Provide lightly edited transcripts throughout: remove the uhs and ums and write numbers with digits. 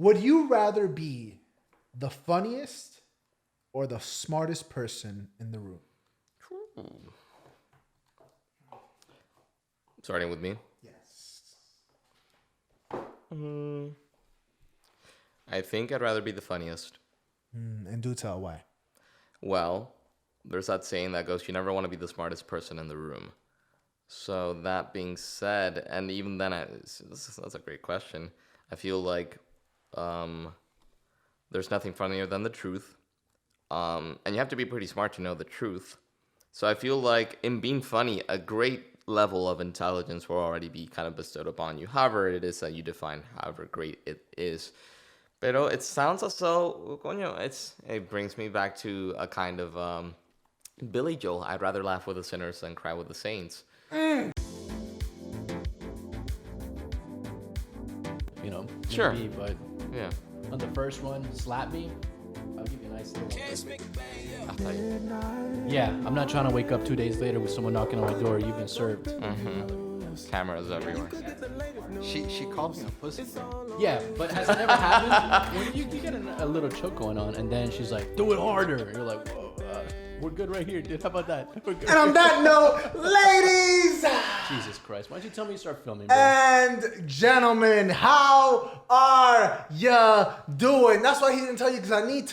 Would you rather be the funniest or the smartest person in the room? Starting with me? Yes. I think I'd rather be the funniest. And do tell why. Well, there's that saying that goes, you never want to be the smartest person in the room. So that being said, and even then, that's a great question. I feel like there's nothing funnier than the truth. And you have to be pretty smart to know the truth. So I feel like in being funny, a great level of intelligence will already be kind of bestowed upon you. However it is that you define however great it is. Pero it sounds as though, coño, it brings me back to a kind of Billy Joel. I'd rather laugh with the sinners than cry with the saints. You know, Sure. maybe, but Yeah. on the first one, slap me. I'll give you a nice little. Yeah, I'm not trying to wake up 2 days later with someone knocking on my door. You've been served. Cameras everywhere. She called me a pussy. Yeah, but has it ever happened? When you get a little choke going on, and then she's like, "Do it harder." And you're like, "Whoa, we're good right here, dude. How about that?" We're good. And on that note, ladies Jesus Christ, why don't you tell me you start filming, bro? and gentlemen, how are ya doing? That's why he didn't tell you, because I need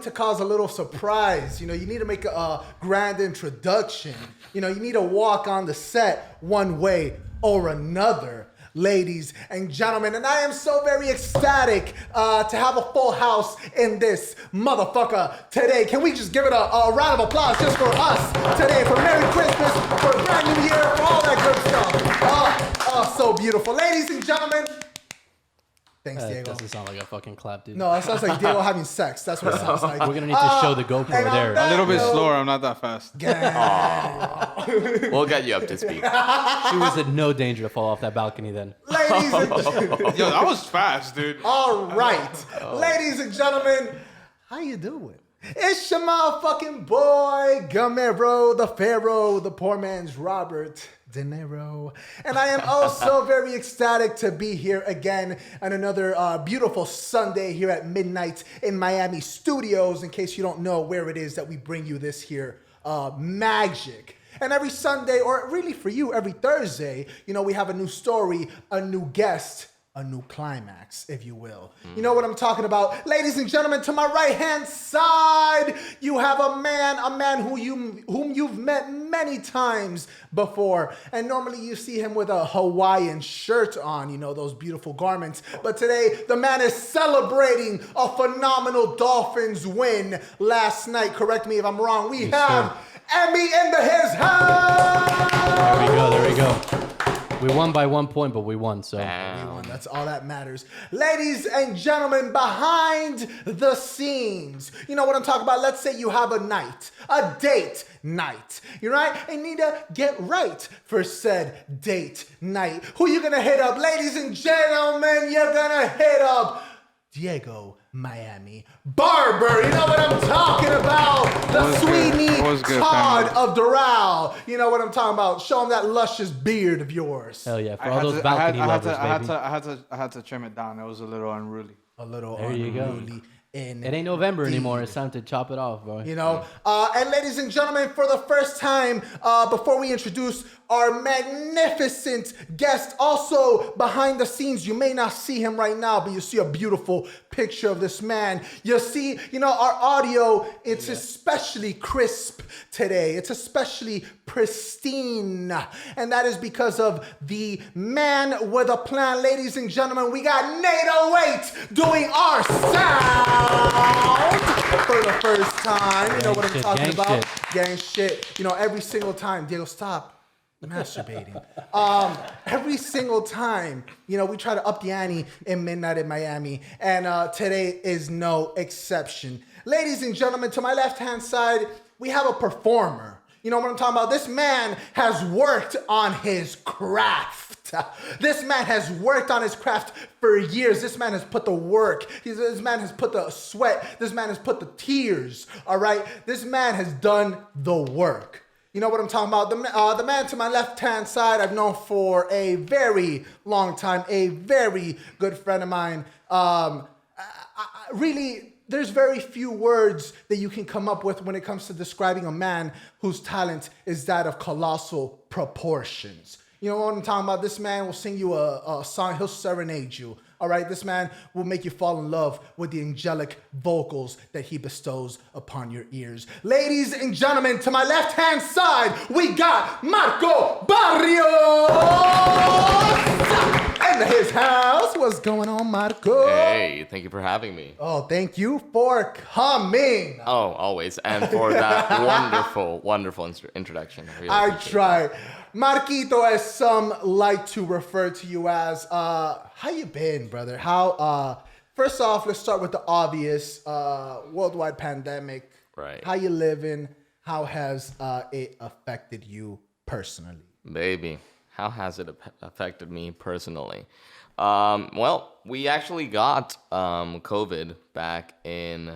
to cause a little surprise. You know, you need to make a grand introduction. You know, you need to walk on the set one way or another, ladies and gentlemen. And I am so very ecstatic to have a full house in this motherfucker today. Can we just give it a round of applause just for us today, for Merry Christmas, for a brand new year, for all that good stuff. Oh, so beautiful. Ladies and gentlemen. Thanks, Diego. Doesn't sound like a fucking clap, dude. No, it sounds like Diego having sex. That's what it sounds like. We're gonna need to show the GoPro and on there. that A little bit note- slower. I'm not that fast. We'll get you up to speed. She was in no danger to fall off that balcony then. Ladies and Yo, that was fast, dude. all right. Ladies and gentlemen, how you doing? It's your motherfucking boy, Gamero, the Pharaoh, the poor man's Robert De Niro. And I am also very ecstatic to be here again on another beautiful Sunday here at midnight in Miami Studios, in case you don't know where it is that we bring you this here magic. And every Sunday, or really for you, every Thursday, you know, we have a new story, a new guest, a new climax, if you will. You know what I'm talking about. Ladies and gentlemen, to my right-hand side, you have a man whom you've met many times before. And normally you see him with a Hawaiian shirt on, you know, those beautiful garments. But today, the man is celebrating a phenomenal Dolphins win last night. Correct me if I'm wrong. We have Emmy in his house. There we go. We won by 1 point, but we won, so. We won. That's all that matters. Ladies and gentlemen, behind the scenes, you know what I'm talking about? Let's say you have a night, a date night. You're right? And you need to get right for said date night. Who you gonna hit up? Ladies and gentlemen, you're gonna hit up Diego Miami Barber. You know what I'm talking about? The Sweeney Todd of Doral. You know what I'm talking about? Show him that luscious beard of yours. Hell yeah, for all those balcony lovers, baby. I had to trim it down. It was a little unruly. A little There you go. unruly. It ain't November anymore. It's time to chop it off, bro. You know, and ladies and gentlemen, for the first time, before we introduce our magnificent guest, also behind the scenes, you may not see him right now, but you see a beautiful picture of this man. You see, you know, our audio, it's especially crisp today. It's especially pristine. And that is because of the man with a plan. Ladies and gentlemen, we got Nate 08 doing our sound for the first time. You know what I'm talking about? Gang shit. You know, every single time. Diego, stop masturbating. Every single time, you know, we try to up the ante in Midnight in Miami. And today is no exception. Ladies and gentlemen, to my left-hand side, we have a performer. You know what I'm talking about? This man has worked on his craft. This man has worked on his craft for years. This man has put the work. This man has put the sweat. This man has put the tears. All right? This man has done the work. You know what I'm talking about? The man to my left-hand side, I've known for a very long time, a very good friend of mine. really, there's very few words that you can come up with when it comes to describing a man whose talent is that of colossal proportions. You know what I'm talking about? This man will sing you a song. He'll serenade you. All right, this man will make you fall in love with the angelic vocals that he bestows upon your ears. Ladies and gentlemen, to my left-hand side, we got Marco Barrios in his house. What's going on, Marco? Hey, thank you for having me. Oh, thank you for coming. Oh, always. And for that wonderful introduction. Really I appreciate try. Marquito, as some like to refer to you as, how you been, brother? First off, let's start with the obvious, worldwide pandemic. Right. How you living? How has it affected you personally? Baby, how has it affected me personally? Well, we actually got COVID back in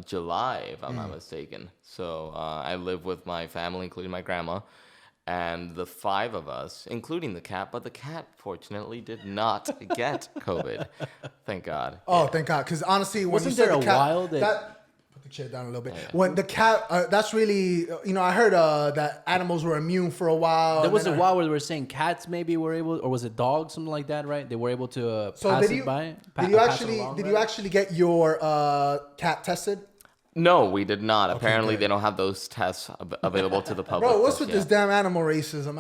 July, if I'm not mistaken. So I live with my family, including my grandma, and the 5 of us, including the cat. But the cat, fortunately, did not get COVID. Thank God. Oh, thank God. Because honestly, when Wasn't you said there the a cat, while that- put the chair down a little bit. Yeah. When the cat, that's really, I heard that animals were immune for a while. There was a and then while where they were saying cats maybe were able, or was it dogs, something like that, right? They were able to So pass did you it by. did you pass it actually along, did right? you actually get your cat tested? No, we did not. Apparently, good. they don't have those tests available to the public. Bro, what's just with yet. this damn animal racism?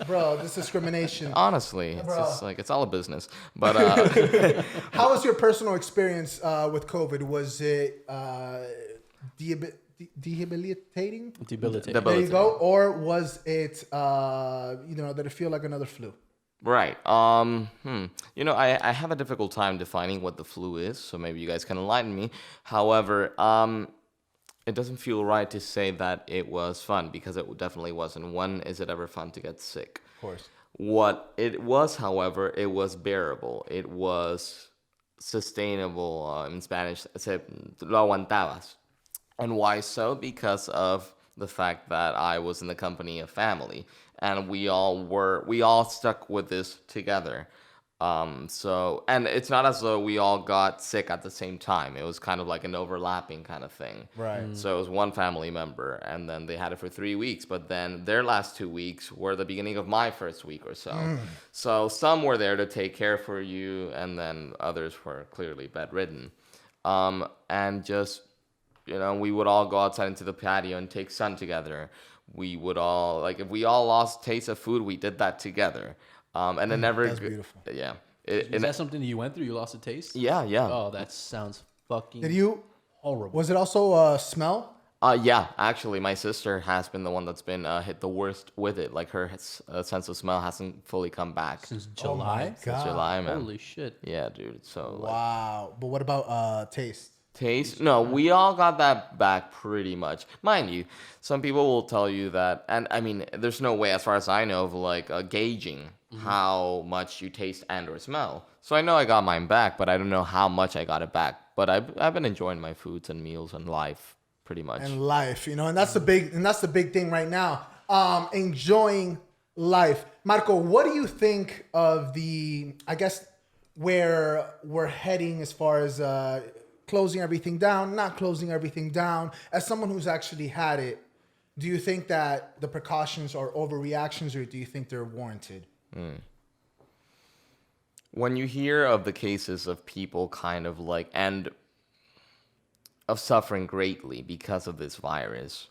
Bro, this discrimination. Honestly, it's Bro. just like, it's all a business. But How was your personal experience with COVID? Was it debilitating? Debilitating. There you go. Or was it, did it feel like another flu? right. I have a difficult time defining what the flu is, so maybe you guys can enlighten me. However, it doesn't feel right to say that it was fun, because it definitely wasn't. When is it ever fun to get sick? Of course. What it was, however, it was bearable. It was sustainable. In Spanish, se lo aguantabas. And why so? Because of the fact that I was in the company of family, and we all stuck with this together. And it's not as though we all got sick at the same time. It was kind of like an overlapping kind of thing. Right. So it was one family member, and then they had it for 3 weeks, but then their last 2 weeks were the beginning of my first week or so. So some were there to take care for you, and then others were clearly bedridden. And just, we would all go outside into the patio and take sun together. We would all, if we all lost taste of food, we did that together. And it never. That's beautiful. Yeah. Is that something that you went through? You lost a taste? Yeah. Oh, that sounds fucking Did you? horrible. Was it also smell? Yeah. Actually, my sister has been the one that's been hit the worst with it. Like, her sense of smell hasn't fully come back Since July? God. since July, man. Holy shit. Yeah, dude. So like, Wow. But what about taste? taste? No, we all got that back pretty much. Mind you, some people will tell you that, and I mean, there's no way, as far as I know, of gauging how much you taste and or smell. So I know I got mine back, but I don't know how much I got it back. But I've been enjoying my foods and meals and life pretty much. And life, and that's the big thing right now. Enjoying life. Marco, what do you think of where we're heading as far as closing everything down, not closing everything down? As someone who's actually had it, do you think that the precautions are overreactions, or do you think they're warranted? When you hear of the cases of people and of suffering greatly because of this virus,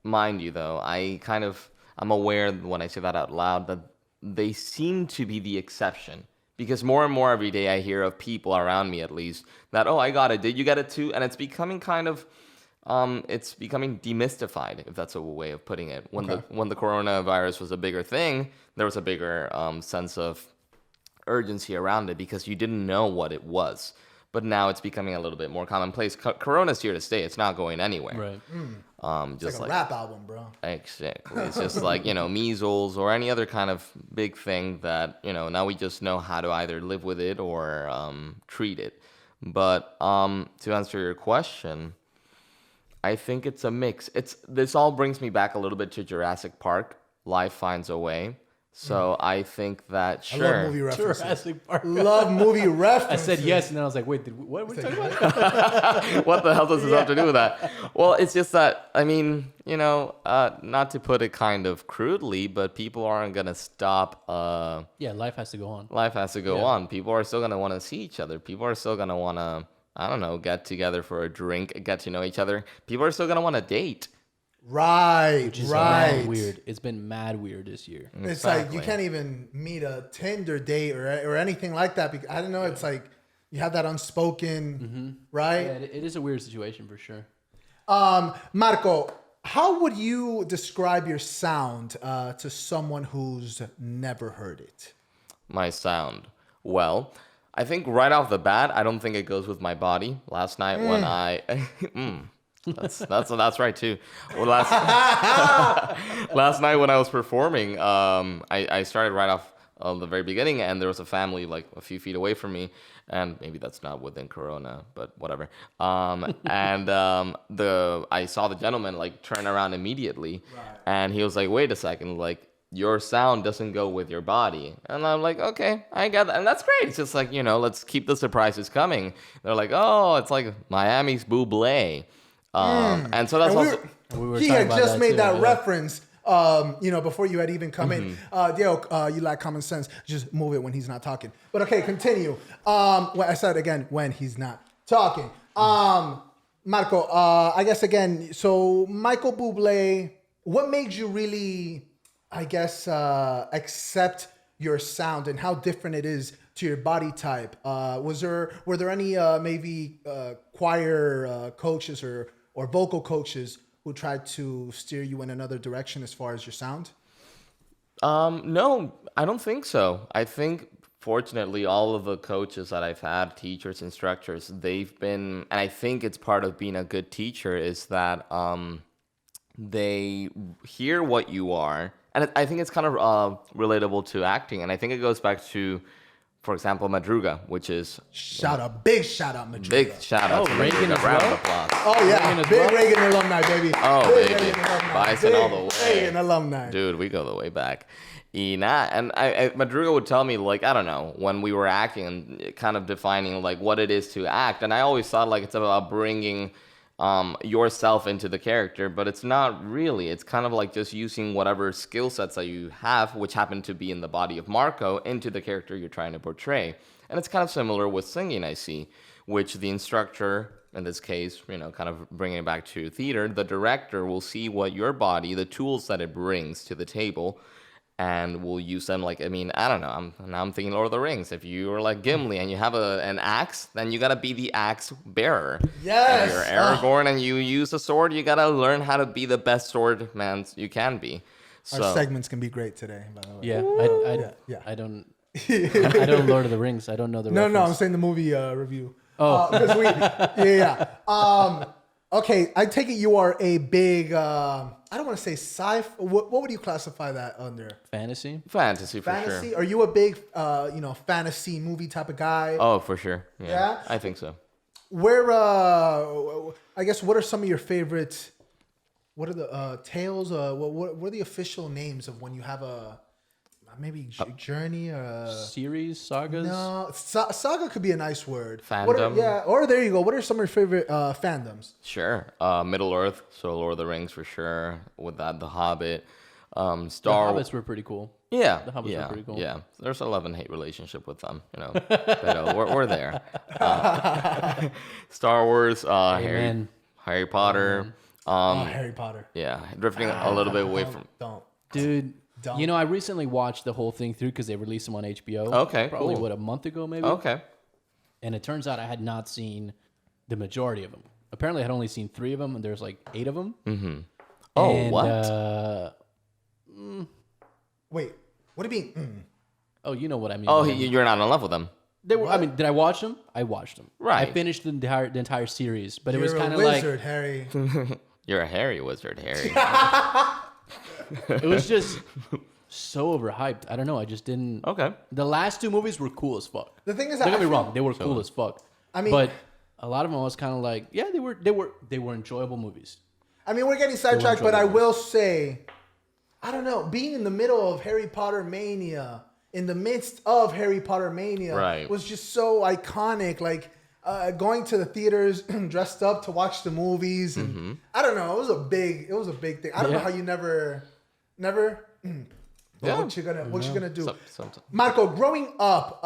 mind you though, I'm aware when I say that out loud that they seem to be the exception, because more and more every day I hear of people around me, at least, that, oh, I got it, did you get it too? And it's becoming it's becoming demystified, if that's a way of putting it. When the coronavirus was a bigger thing, there was a bigger sense of urgency around it, because you didn't know what it was. But now it's becoming a little bit more commonplace. Corona's here to stay. It's not going anywhere. Right. It's like a rap album, bro. Exactly. It's just like, measles or any other kind of big thing that, now we just know how to either live with it or treat it. But to answer your question, I think it's a mix. This all brings me back a little bit to Jurassic Park. Life finds a way. So I think that I love sure. movie references. Jurassic Park. Love movie I references. said yes, and then I was like, wait, what were we talking about? What the hell does this have to do with that? Well, it's just that, I mean, not to put it kind of crudely, but people aren't going to stop. Yeah, life has to go on. Life has to go on. People are still going to want to see each other. People are still going to want to, I don't know, get together for a drink, get to know each other. People are still going to want to date. Right, Which is right. mad weird. It's been mad weird this year. It's like you can't even meet a Tinder date or anything like that. Because, I don't know. It's like you have that unspoken, right? Yeah, it is a weird situation for sure. Marco, how would you describe your sound to someone who's never heard it? My sound. Well, I think right off the bat, I don't think it goes with my body. Last night when I... That's right too. Well, last night when I was performing, I started right off the very beginning, and there was a family like a few feet away from me, and maybe that's not within Corona, but whatever. I saw the gentleman like turn around immediately, and he was like, "Wait a second, like." Your sound doesn't go with your body. And I'm like, okay, I get that. And that's great. It's just like, let's keep the surprises coming. They're like, oh, it's like Miami's Bublé. And so that's He had just made that reference, before you had even come in. Diego, you lack common sense. Just move it when he's not talking. But okay, continue. I said again, when he's not talking. Marco, I guess again, so Michael Bublé, what made you really... I guess, accept your sound and how different it is to your body type. Were there any maybe choir coaches or vocal coaches who tried to steer you in another direction as far as your sound? No, I don't think so. I think fortunately all of the coaches that I've had, teachers, instructors, they've been, and I think it's part of being a good teacher is that they hear what you are. And I think it's kind of relatable to acting. And I think it goes back to, for example, Madruga, which is... Big shout out, Madruga. Big shout out to Reagan Madruga. as Round well? of applause. Oh, yeah. Big Reagan alumni, baby. Oh, Big baby. Reagan alumni. Bison all the way. Reagan alumni. Dude, we go the way back. And Madruga would tell me, like, I don't know, when we were acting and kind of defining, like, what it is to act. And I always thought, like, it's about bringing... yourself into the character, but it's not really. It's kind of like just using whatever skill sets that you have, which happen to be in the body of Marco, into the character you're trying to portray. And it's kind of similar with singing, I see, which the instructor, in this case, kind of bringing it back to theater, the director will see what your body, the tools that it brings to the table, and we'll use them like, I don't know. I'm thinking Lord of the Rings. If you're like Gimli and you have an axe, then you gotta be the axe bearer. Yes. If you're Aragorn and you use a sword, you gotta learn how to be the best sword man you can be. So, Our segments can be great today, by the way. Yeah, I don't Lord of the Rings. I don't know the No, reference. I'm saying the movie review. Oh. Okay, I take it you are a big, I don't want to say sci-fi. What would you classify that under? Fantasy? fantasy for Fantasy? sure. Are you a big, fantasy movie type of guy? Oh, for sure. Yeah? I think so. Where, I guess, what are some of your favorite, what are the tales? What are the official names of when you have a, maybe journey or Series? Sagas? no, saga could be a nice word. Fandom. Or there you go. What are some of your favorite fandoms? Sure. Middle Earth, so Lord of the Rings for sure. With that, The Hobbit. The Star Hobbits were pretty cool. Yeah, The Hobbits were pretty cool. Yeah, there's a love-and-hate relationship with them, but we're there. Star Wars, Amen. Harry Potter. Harry Potter. Yeah, drifting a little bit away from. Don't. Dude, Don't. I recently watched the whole thing through because they released them on HBO. Okay, Probably, cool. a month ago maybe? Okay. And it turns out I had not seen the majority of them. Apparently, I had only seen 3 of them, and there's like 8 of them. Mm-hmm. Oh, And, what? Wait, what do you mean? Oh, you know what I mean. Oh, you're not in love with them. They were. I mean, did I watch them? I watched them. Right. I finished the entire series, but it was You're kind a of like wizard, Harry. You're a hairy wizard, Harry. it was just so overhyped. I don't know. I just didn't. Okay. The last 2 movies were cool as fuck. The thing is, Don't I get me feel- wrong. They were cool as fuck. I mean- but a lot of them I was kind of like, yeah, they were enjoyable movies. I mean, we're getting sidetracked, but I will say, I don't know, being in the middle of Harry Potter mania, in the midst of Harry Potter mania, Right. was just so iconic. Like going to the theaters dressed up to watch the movies, and I don't know, it was a big thing. I don't know how you never. Well, Yeah. what you gonna do, Some- Marco? Growing up,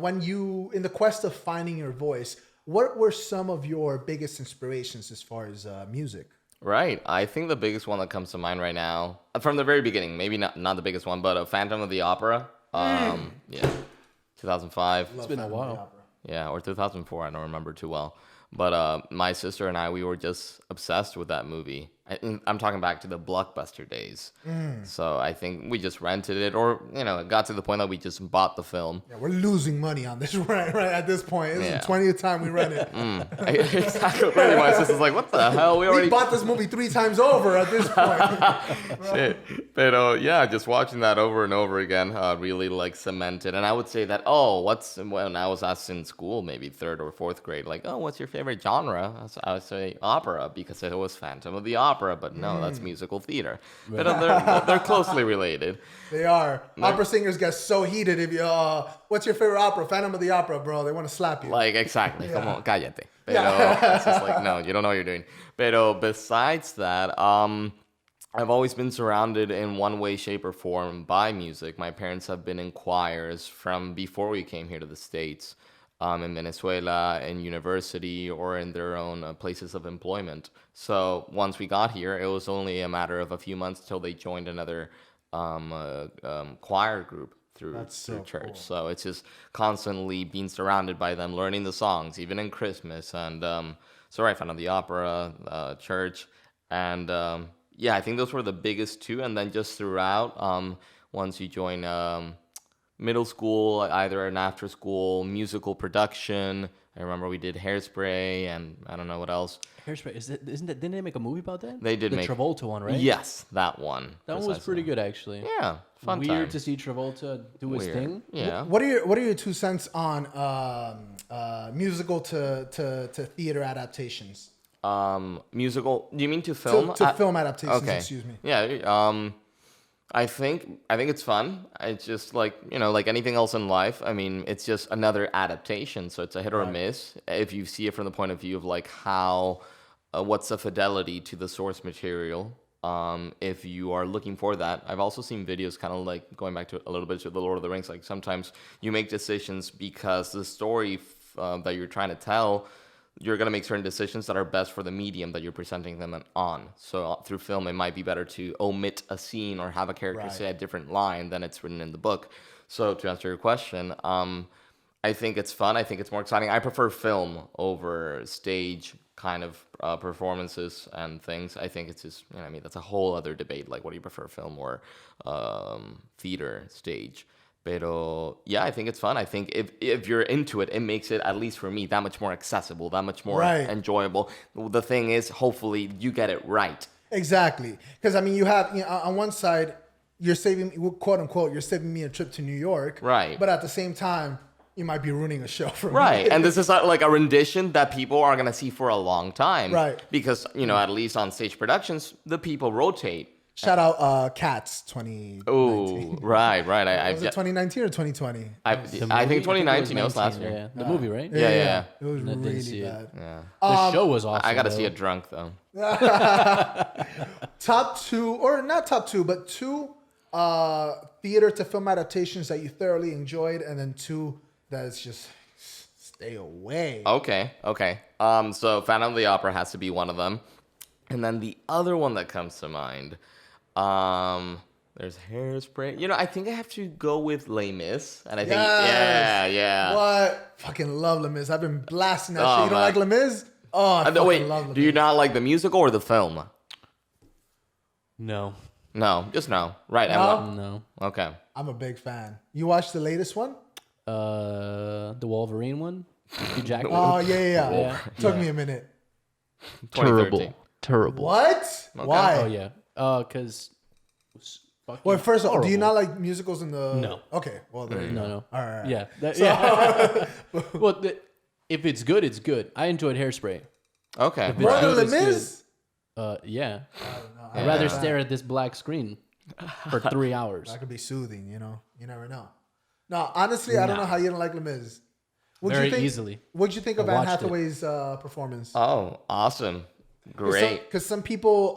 when you in the quest of finding your voice, what were some of your biggest inspirations as far as music? Right. I think the biggest one that comes to mind right now, from the very beginning, maybe not the biggest one, but Phantom of the Opera. Yeah, 2005. It's been a while. Yeah, or 2004. I don't remember too well. But my sister and I, we were just obsessed with that movie. I'm talking back to the Blockbuster days. So I think we just rented it, or it got to the point that we just bought the film. Yeah, we're losing money on this right at this point. This Yeah. is the 20th time we rent it. Exactly. Really, my sister's like, "What the hell? We We already bought this movie 3 times over at this point. Shit. But yeah, just watching that over and over again really like cemented. And I would say that, when I was asked in school, maybe 3rd or 4th grade, like, what's your favorite genre? I would say opera, because it was Phantom of the Opera, but no, that's musical theater. But they're closely related. They are. Opera singers get so heated if you, what's your favorite opera? Phantom of the Opera, bro. They want to slap you. Like, exactly. Come on, cállate. Pero it's just like, no, you don't know what you're doing. Pero besides that, I've always been surrounded in one way, shape, or form by music. My parents have been in choirs from before we came here to the States, in Venezuela, in university, or in their own places of employment. So once we got here, it was only a matter of a few months till they joined another choir group through church. Cool. So it's just constantly being surrounded by them, learning the songs, even in Christmas. And so I found out the opera, church, and yeah, I think those were the biggest two. And then just throughout, once you join middle school, either an after school musical production. I remember we did Hairspray, and I don't know what else. Hairspray, didn't they make a movie about that? They did the make Travolta one, right? Yes, that one. That one was pretty good, actually. Yeah, fun Weird time. to see Travolta do his Weird. thing. Yeah. What are your 2 cents on musical to theater adaptations? Musical? Do you mean to film? To film adaptations, Okay. excuse me. Yeah. I think it's fun. It's just like like anything else in life. I mean, it's just another adaptation, so it's a hit or a miss. If you see it from the point of view of like how, what's the fidelity to the source material. If you are looking for that, I've also seen videos kind of like going back to a little bit to the Lord of the Rings. Like sometimes you make decisions because the story that you're trying to tell, you're going to make certain decisions that are best for the medium that you're presenting them on. So through film, it might be better to omit a scene or have a character say a different line than it's written in the book. So to answer your question, I think it's fun. I think it's more exciting. I prefer film over stage kind of performances and things. I think it's just, that's a whole other debate. Like, what do you prefer, film or theater, stage? Pero yeah, I think it's fun. I think if you're into it, it makes it, at least for me, that much more accessible, that much more enjoyable. The thing is, hopefully you get it right. Exactly. Because, I mean, you have, on one side, you're saving, quote unquote, you're saving me a trip to New York. Right. But at the same time, you might be ruining a show for me. Right. And this is like a rendition that people are going to see for a long time. Right. Because, at least on stage productions, the people rotate. Shout out Cats 2019. Oh, right. Was it 2019 or 2020? I think 2019 was last year. Yeah, the movie, right? Yeah. It was didn't really see it. bad. Yeah. The show was awesome. I got to though. see it drunk, though. Top 2, or not top 2, but 2 theater to film adaptations that you thoroughly enjoyed, and then 2 that is just stay away. Okay. So Phantom of the Opera has to be one of them. And then the other one that comes to mind, there's Hairspray. I think I have to go with Les Mis. And I think, yeah. What? Fucking love Les Mis. I've been blasting that Oh, shit. You don't man. like Les Mis? Oh, I fucking Wait, love Les do you Mis. not like the musical or the film? No. No, just no. Right. No? No. Okay. I'm a big fan. You watched the latest one? The Wolverine one? Hugh Jackman? Oh, yeah. Yeah. Took me a minute. 2013. Terrible. What? Why? Oh, yeah. Because... Well, first of all, do you horrible. not like musicals in the... No. Okay, well, there you go. No. All right. Yeah. Yeah. Well, if it's good, it's good. I enjoyed Hairspray. Okay. If it's More than good, Les it's Mis? good. Yeah. I'd rather stare at this black screen. for 3 hours. That could be soothing, you know. You never know. No, honestly, I don't know how you don't like Les Mis. Very easily. What'd you think of I Anne watched it. Hathaway's performance? Oh, awesome. Great. Because some people,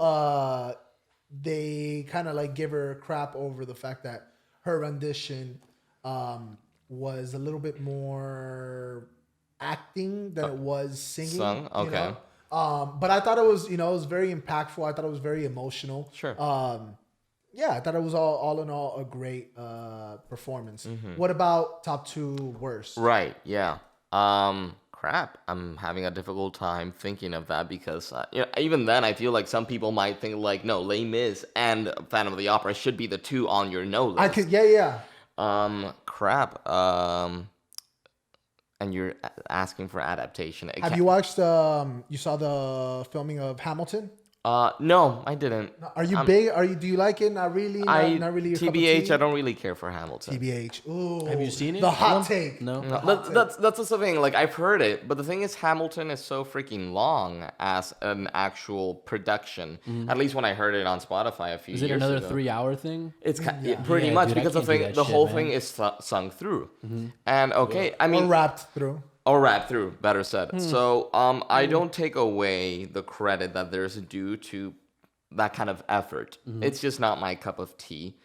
they kind of like give her crap over the fact that her rendition was a little bit more acting than it was singing. Sung? you Okay. know? But I thought it was, it was very impactful. I thought it was very emotional. Sure. Yeah, I thought it was all in all a great performance. Mm-hmm. What about top 2 worst? Right, yeah. Crap. I'm having a difficult time thinking of that because, even then, I feel like some people might think like, no, Les Mis and Phantom of the Opera should be the 2 on your no list. I could, yeah. Crap. And you're asking for adaptation. Have you watched? You saw the filming of Hamilton? No, I didn't. Are you big? Do you like it? Not really. Not really. Your cup of TBH, tea? I don't really care for Hamilton. TBH. Ooh. Have you seen it? The hot take. No. No, that's the thing. Like I've heard it, but the thing is, Hamilton is so freaking long as an actual production. At least when I heard it on Spotify a few Is years it another ago. 3-hour thing? It's pretty Yeah, much dude, I because the can't do thing, that the shit, whole man. thing is sung through, and okay, I mean, Or wrapped through. or rap through, better said. So I don't take away the credit that there's due to that kind of effort. It's just not my cup of tea.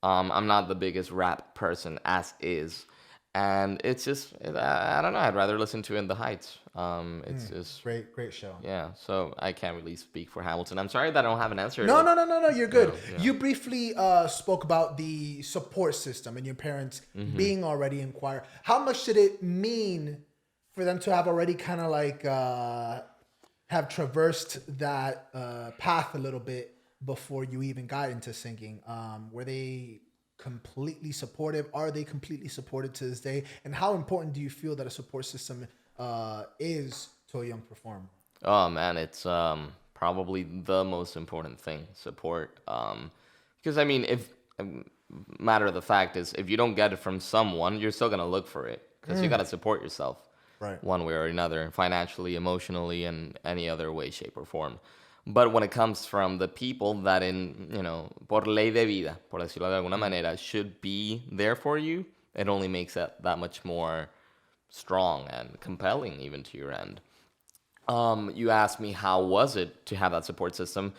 I'm not the biggest rap person as is. And it's just, I don't know, I'd rather listen to In the Heights. It's just, Great show. yeah, so I can't really speak for Hamilton. I'm sorry that I don't have an answer. No, you're good. Yeah. You briefly spoke about the support system and your parents being already in choir. How much did it mean for them to have already kind of like have traversed that path a little bit before you even got into singing? Were they completely supportive? Are they completely supported to this day? And how important do you feel that a support system is to a young performer? Oh man, it's probably the most important thing, support. Because I mean, if matter of the fact is, if you don't get it from someone, you're still gonna look for it because you gotta support yourself, Right. one way or another, financially, emotionally, and any other way, shape, or form. But when it comes from the people that por ley de vida, por decirlo de alguna manera, should be there for you, it only makes it that much more strong and compelling even to your end. You asked me how was it to have that support system.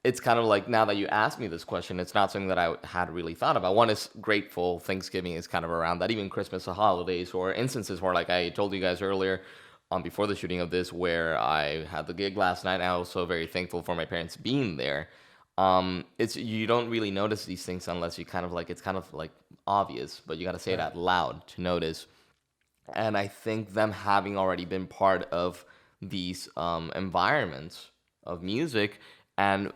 It's kind of like, now that you asked me this question, it's not something that I had really thought about. One is grateful. Thanksgiving is kind of around that. Even Christmas or holidays or instances where, like I told you guys earlier, before the shooting of this, where I had the gig last night. I'm also very thankful for my parents being there. It's, you don't really notice these things unless you kind of like, it's kind of like obvious, but you got to say it out loud to notice. And I think them having already been part of these environments of music and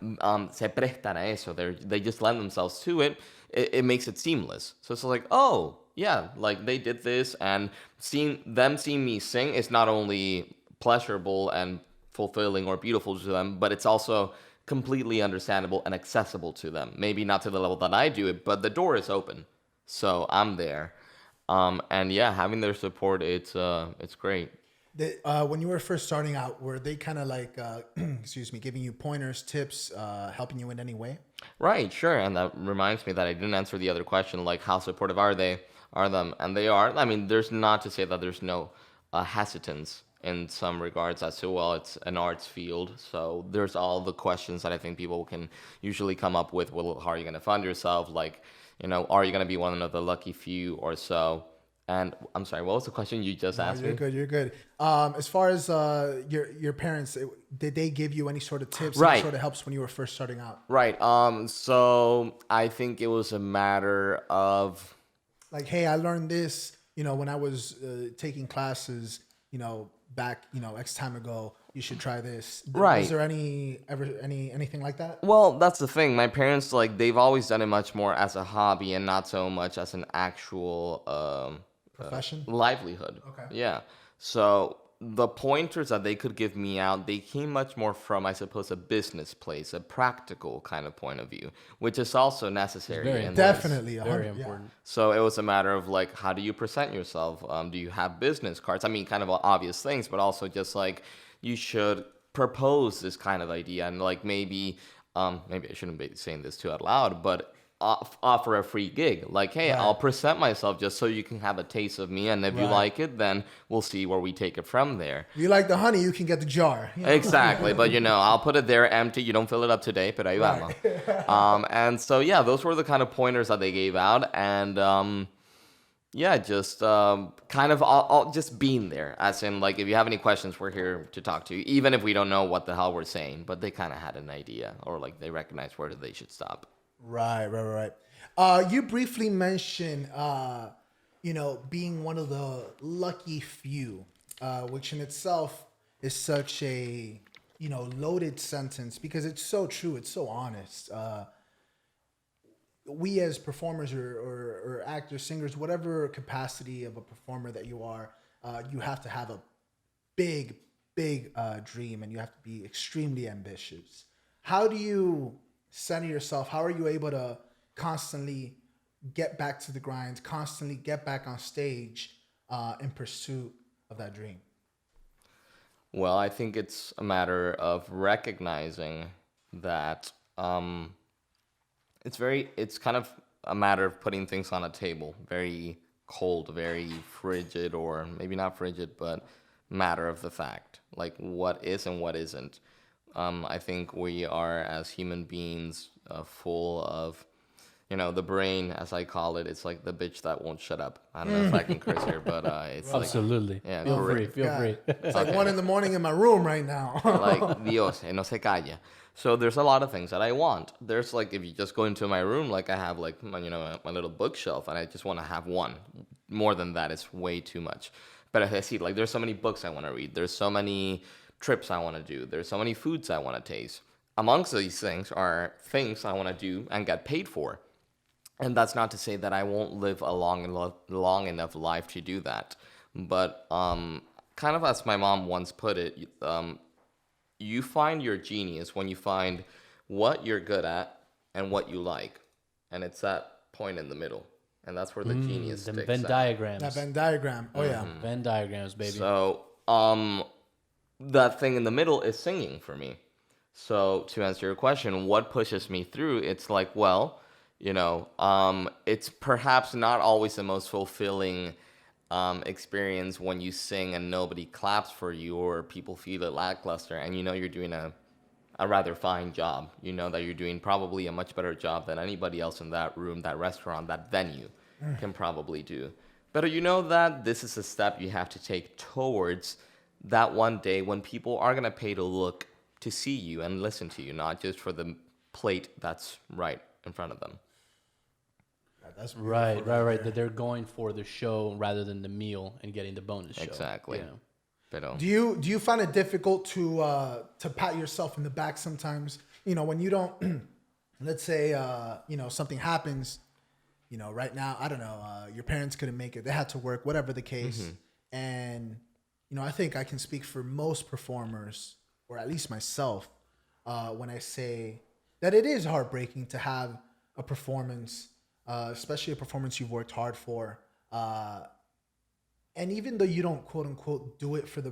se prestan a eso, they just lend themselves to it, it makes it seamless. So it's like, oh, yeah, like they did this, and seeing me sing is not only pleasurable and fulfilling or beautiful to them, but it's also completely understandable and accessible to them. Maybe not to the level that I do it, but the door is open. So I'm there. And yeah, having their support, it's great. When you were first starting out, were they kind of like, giving you pointers, tips, helping you in any way? Right, sure. And that reminds me that I didn't answer the other question, like how supportive are them? And they are. I mean, there's not to say that there's no hesitance in some regards as to, well, it's an arts field. So there's all the questions that I think people can usually come up with. Well, how are you going to fund yourself? Like, are you going to be one of the lucky few or so? And I'm sorry, what was the question you just asked me? You're good. As far as your parents, did they give you any sort of tips, Right. any sort of helps when you were first starting out? Right. So I think it was a matter of, Like, hey, I learned this, when I was taking classes, back, X time ago. You should try this. Right. Was there anything like that? well, that's the thing. My parents, like, they've always done it much more as a hobby and not so much as an actual Profession? livelihood. Okay. Yeah. So the pointers that they could give me out, they came much more from, I suppose, a business place, a practical kind of point of view, which is also necessary. Very in this. Definitely. Very 100, important. So it was a matter of like, how do you present yourself? Do you have business cards? I mean, kind of obvious things, but also just like, you should propose this kind of idea. And like maybe I shouldn't be saying this too out loud, but offer a free gig. Like, hey, Right. I'll present myself just so you can have a taste of me, and if you Right. like it, then we'll see where we take it from there. You like the honey, you can get the jar. You know? Exactly, but I'll put it there empty. You don't fill it up today, pero ahí vamos. And so yeah, those were the kind of pointers that they gave out, and yeah, just kind of all just being there, as in like if you have any questions, we're here to talk to you, even if we don't know what the hell we're saying. But they kind of had an idea, or like they recognized where they should stop. Right. You briefly mentioned, being one of the lucky few, which in itself is such a, loaded sentence because it's so true. It's so honest. We as performers or actors, singers, whatever capacity of a performer that you are, you have to have a big dream, and you have to be extremely ambitious. How do you center yourself? How are you able to constantly get back to the grind, constantly get back on stage in pursuit of that dream? Well, I think it's a matter of recognizing that it's kind of a matter of putting things on a table, very cold, very frigid, or maybe not frigid, but matter of the fact, like what is and what isn't. I think we are, as human beings, full of, the brain, as I call it. It's like the bitch that won't shut up. I don't know if I can curse here, but it's Absolutely. like, yeah, Feel great. free. Feel free. It's like 1 a.m. in my room right now. Like, Dios, no se calla. So there's a lot of things that I want. There's like, if you just go into my room, like I have like, my little bookshelf, and I just want to have one. More than that is way too much. But I see, like, there's so many books I want to read. There's so many trips I want to do. There's so many foods I want to taste. Amongst these things are things I want to do and get paid for. And that's not to say that I won't live a long enough life to do that. But kind of as my mom once put it, you find your genius when you find what you're good at and what you like. And it's that point in the middle. And that's where the genius The sticks Venn at. diagrams. That Venn diagram. Oh, yeah. Venn diagrams, baby. So, that thing in the middle is singing for me. So, to answer your question, what pushes me through? It's like, well, it's perhaps not always the most fulfilling experience when you sing and nobody claps for you, or people feel it lackluster, and you're doing a rather fine job. You know that you're doing probably a much better job than anybody else in that room, that restaurant, that venue can probably do. But you know that this is a step you have to take towards that one day when people are going to pay to look to see you and listen to you, not just for the plate that's right in front of them. That's Right. That they're going for the show rather than the meal and getting the bonus show. Exactly. Yeah. Pero, Do you find it difficult to pat yourself in the back sometimes? When you don't, let's say, something happens, right now, I don't know, your parents couldn't make it. They had to work, whatever the case. And, I think I can speak for most performers, or at least myself, when I say that it is heartbreaking to have a performance, especially a performance you've worked hard for. And even though you don't, quote unquote, do it for the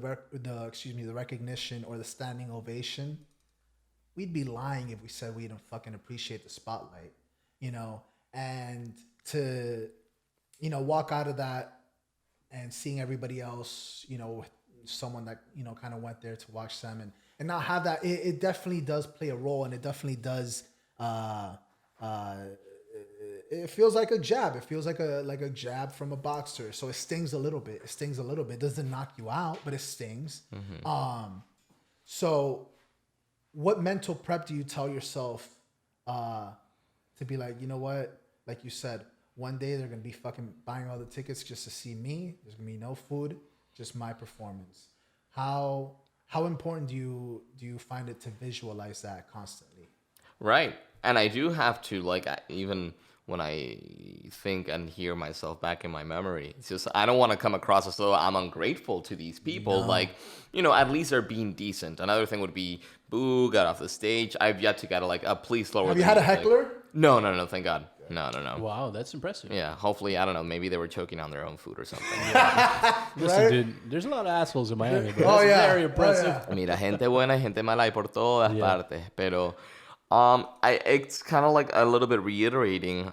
recognition or the standing ovation, we'd be lying if we said we didn't fucking appreciate the spotlight, and to, walk out of that and seeing everybody else, someone that, kind of went there to watch them and not have that, it definitely does play a role, and it definitely does, it feels like a jab. It feels like a jab from a boxer. So it stings a little bit. It doesn't knock you out, but it stings. So what mental prep do you tell yourself to be like, you know what? Like you said, one day they're going to be fucking buying all the tickets just to see me. There's going to be no food, just my performance. How important do you find it to visualize that constantly? right. And I do have to, like, even when I think and hear myself back in my memory, it's just, I don't want to come across as though I'm ungrateful to these people. No. Like, at least they're being decent. Another thing would be, boo, got off the stage. I've yet to get please lower. Have you had a heckler? Like, no, thank God. No. Wow, that's impressive. Yeah, hopefully, I don't know, maybe they were choking on their own food or something. Listen, Right? dude, there's a lot of assholes in Miami, bro. Oh, That's yeah. very impressive. Oh, yeah. Mira, gente buena y gente mala hay por todas partes. Pero It's kind of like a little bit reiterating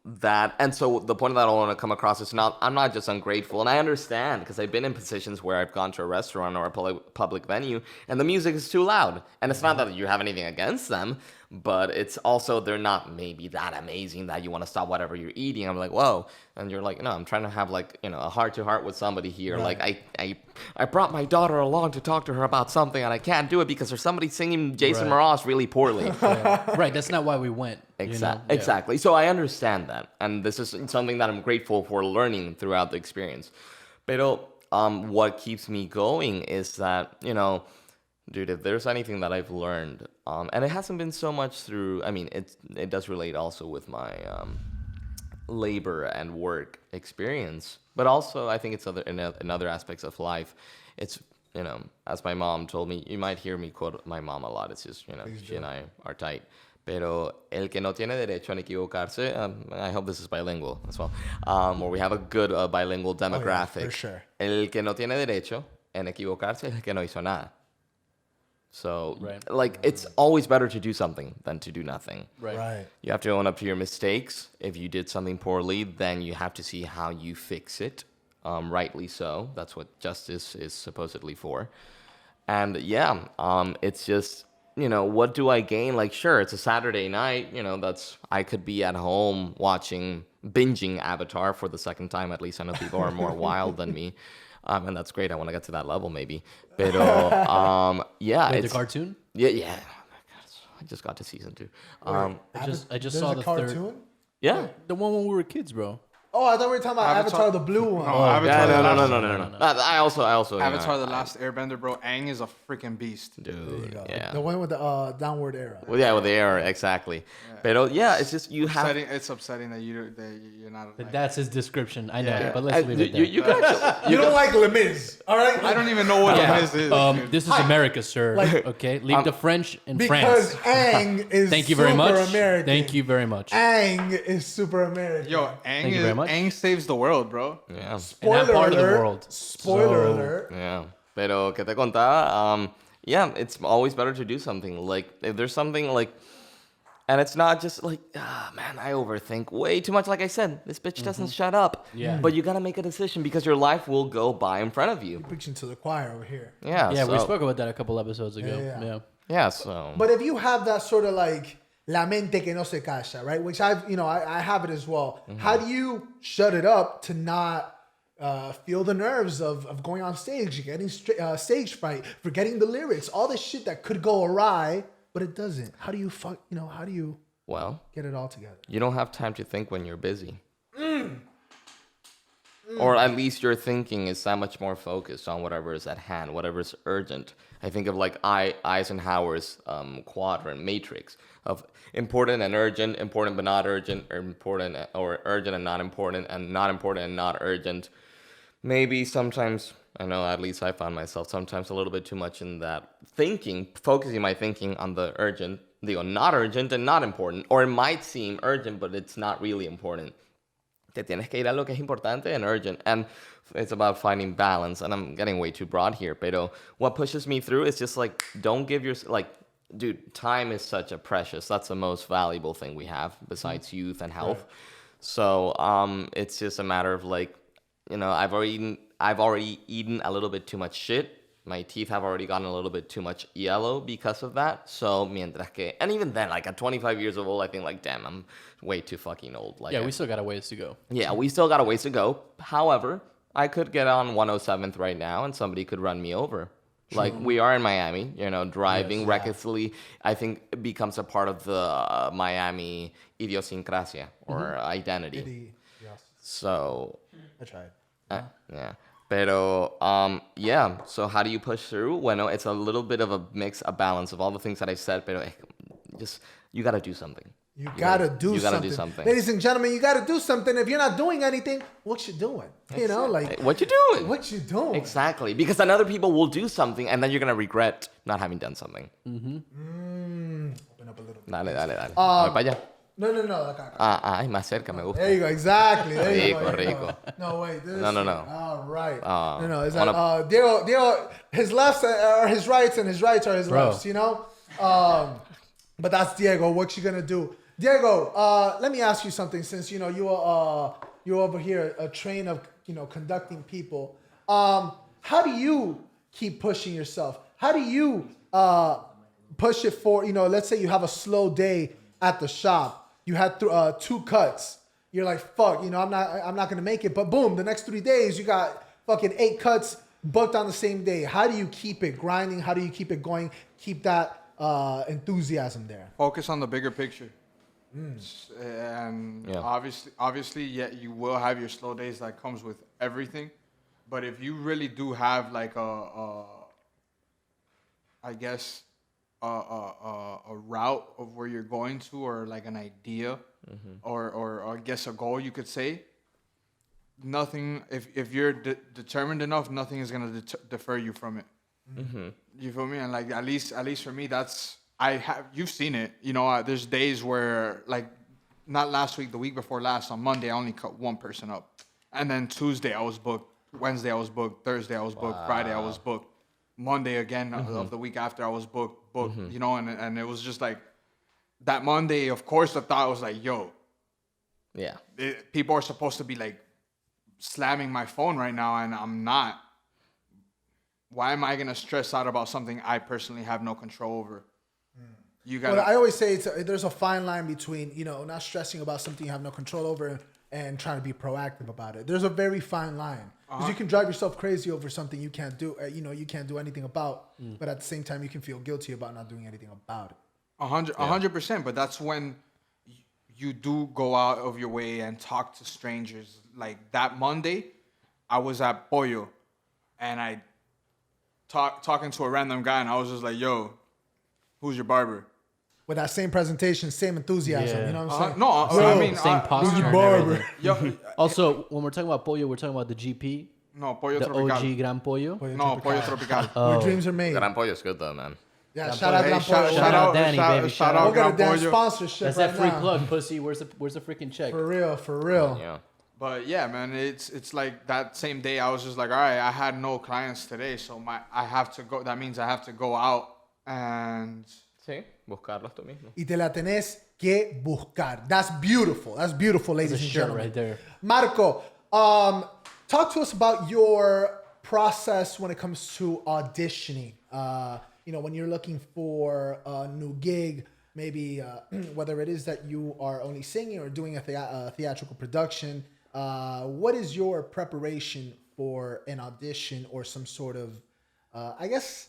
that, and so the point that I want to come across is I'm not just ungrateful, and I understand because I've been in positions where I've gone to a restaurant or a public venue, and the music is too loud, and it's not that you have anything against them, but it's also they're not maybe that amazing that you want to stop whatever you're eating. I'm like, whoa, and you're like, no, I'm trying to have like a heart to heart with somebody here. Right. Like I brought my daughter along to talk to her about something, and I can't do it because there's somebody singing Jason Mraz really poorly. Right, that's not why we went. Exactly. So I understand that, and this is something that I'm grateful for learning throughout the experience. Pero what keeps me going is that dude, if there's anything that I've learned, and it hasn't been so much through. I mean, it does relate also with my labor and work experience, but also I think it's in other aspects of life. It's as my mom told me, you might hear me quote my mom a lot. It's just she and I are tight. Pero el que no tiene derecho a equivocarse, I hope this is bilingual as well, or we have a good bilingual demographic. Oh, yeah, for sure. El que no tiene derecho en equivocarse es el que no hizo nada. So, it's always better to do something than to do nothing. Right. You have to own up to your mistakes. If you did something poorly, then you have to see how you fix it. Rightly so. That's what justice is supposedly for. And it's just, what do I gain? Like, sure, it's a Saturday night. I could be at home binging Avatar for the second time. At least I know people are more wild than me. And that's great. I want to get to that level, maybe. Pero, Wait, the cartoon? Yeah. I just got to season 2. I just saw the cartoon? third. Yeah. The one when we were kids, bro. Oh, I thought we were talking about Avatar the blue one. No, Avatar No. I also. Avatar the Last Airbender, bro. Aang is a freaking beast. Dude, yeah. The one with the downward arrow. Well, yeah, with the error, exactly. Pero it's just you have. It's upsetting that you're not. That's his description. I know, Yeah. but let's leave it there. You can actually. You don't like Les Mis, all right? I don't even know what Yeah. this is. Dude. This is America, sir. Okay, leave the French in Because France. Aang is Thank you very super much. American. Thank you very much. Aang is super American. Yo, Thank you very much. Aang saves the world, bro. Yeah. Spoiler And I'm part of the alert. world. Spoiler So- alert. Yeah. Pero que te contaba, it's always better to do something. Like if there's something like, and it's not just like, man, I overthink way too much. Like I said, this bitch doesn't shut up. Yeah. But you gotta make a decision because your life will go by in front of you. Preaching to the choir over here. Yeah. Yeah, so, we spoke about that a couple episodes ago. Yeah. Yeah. Yeah. So. But if you have that sort of like la mente que no se calla, right? Which I have it as well. How do you shut it up to not feel the nerves of going on stage, getting stage fright, forgetting the lyrics, all this shit that could go awry, but it doesn't? How do you how do you Well, get it all together? you don't have time to think when you're busy. Or at least your thinking is that much more focused on whatever is at hand, whatever is urgent. I think of like Eisenhower's quadrant matrix of important and urgent, important but not urgent, or important or urgent and not important and not urgent. Maybe sometimes, I know at least I found myself sometimes a little bit too much in that thinking, focusing my thinking on the urgent, the not urgent and not important, or it might seem urgent, but it's not really important. Te tienes que ir a lo que es importante and urgent. And it's about finding balance. And I'm getting way too broad here. Pero what pushes me through is just like, don't give your, like, dude, time is such a precious, that's the most valuable thing we have besides youth and health. Right. So it's just a matter of like, I've already eaten a little bit too much shit. My teeth have already gotten a little bit too much yellow because of that. So, mientras que, and even then, like at 25 years old, I think like, damn, I'm way too fucking old. Like, we still got a ways to go. Yeah, we still got a ways to go. However, I could get on 107th right now and somebody could run me over. True. Like we are in Miami, driving recklessly, I think it becomes a part of the Miami idiosincrasia or identity. Yes. So. I tried. Yeah. Pero, so how do you push through? Bueno, it's a little bit of a mix, a balance of all the things that I said, pero you gotta do something. You gotta do something. Ladies and gentlemen, you gotta do something. If you're not doing anything, what you doing? Like what you doing? What you doing? Exactly. Because then other people will do something and then you're gonna regret not having done something. Open up a little bit. Dale. A ver, para allá. No, acá. Ay, más cerca, me gusta. There you go, exactly. There you go. Rico. No, wait. This No. All right. No, it's Wanna- like, Diego, his lefts are his rights and his rights are his lefts, But that's Diego. What you gonna do, Diego? Let me ask you something. Since you're over here a train of conducting people. How do you keep pushing yourself? How do you push it for Let's say you have a slow day at the shop. You had 2 cuts. You're like, fuck. I'm not gonna make it. But boom, the next 3 days you got fucking 8 cuts booked on the same day. How do you keep it grinding? How do you keep it going? Keep that enthusiasm there. Focus on the bigger picture. And obviously, you will have your slow days. That comes with everything. But if you really do have like a route of where you're going to, or like an idea, or I guess a goal, you could say. Nothing. If you're determined enough, nothing is gonna defer you from it. You feel me? And like at least for me, you've seen it. There's days where, like, not last week, the week before last, on Monday I only cut one person up, and then Tuesday I was booked, Wednesday I was booked, Thursday I was booked, Friday I was booked, Monday again of the week after I was booked. And it was just like that Monday. Of course, the thought was like, yo, people are supposed to be like slamming my phone right now, and I'm not. Why am I gonna stress out about something I personally have no control over? You got. Well, I always say there's a fine line between not stressing about something you have no control over and trying to be proactive about it. There's a very fine line because you can drive yourself crazy over something you can't do. You can't do anything about, but at the same time you can feel guilty about not doing anything about it. 100%. But that's when you do go out of your way and talk to strangers. Like that Monday, I was at Pollo, and I talking to a random guy, and I was just like, "Yo, who's your barber?" With that same presentation, same enthusiasm, you know what I'm saying? Same posture. Who's your barber? Yo, Also, when we're talking about Pollo, we're talking about the GP, no, Pollo the Tropical. OG Gran Pollo. No, Pollo Tropical. Where dreams are made. Gran Pollo is good though, man. Yeah, shout out Gran Shout Pollo. out, Danny, baby. shout We'll out get a Gran damn Pollo. sponsorship That's right that free now. plug, pussy. Where's the freaking check? For real. Yeah. But yeah, man, it's like that same day I was just like, all right, I had no clients today, so I have to go. That means I have to go out and Sí, buscarlos tú mismo. Y te la tenés que buscar. That's beautiful, ladies That's a and shirt gentlemen. right there. Marco, talk to us about your process when it comes to auditioning. When you're looking for a new gig, maybe whether it is that you are only singing or doing a theatrical production. What is your preparation for an audition or some sort of, I guess,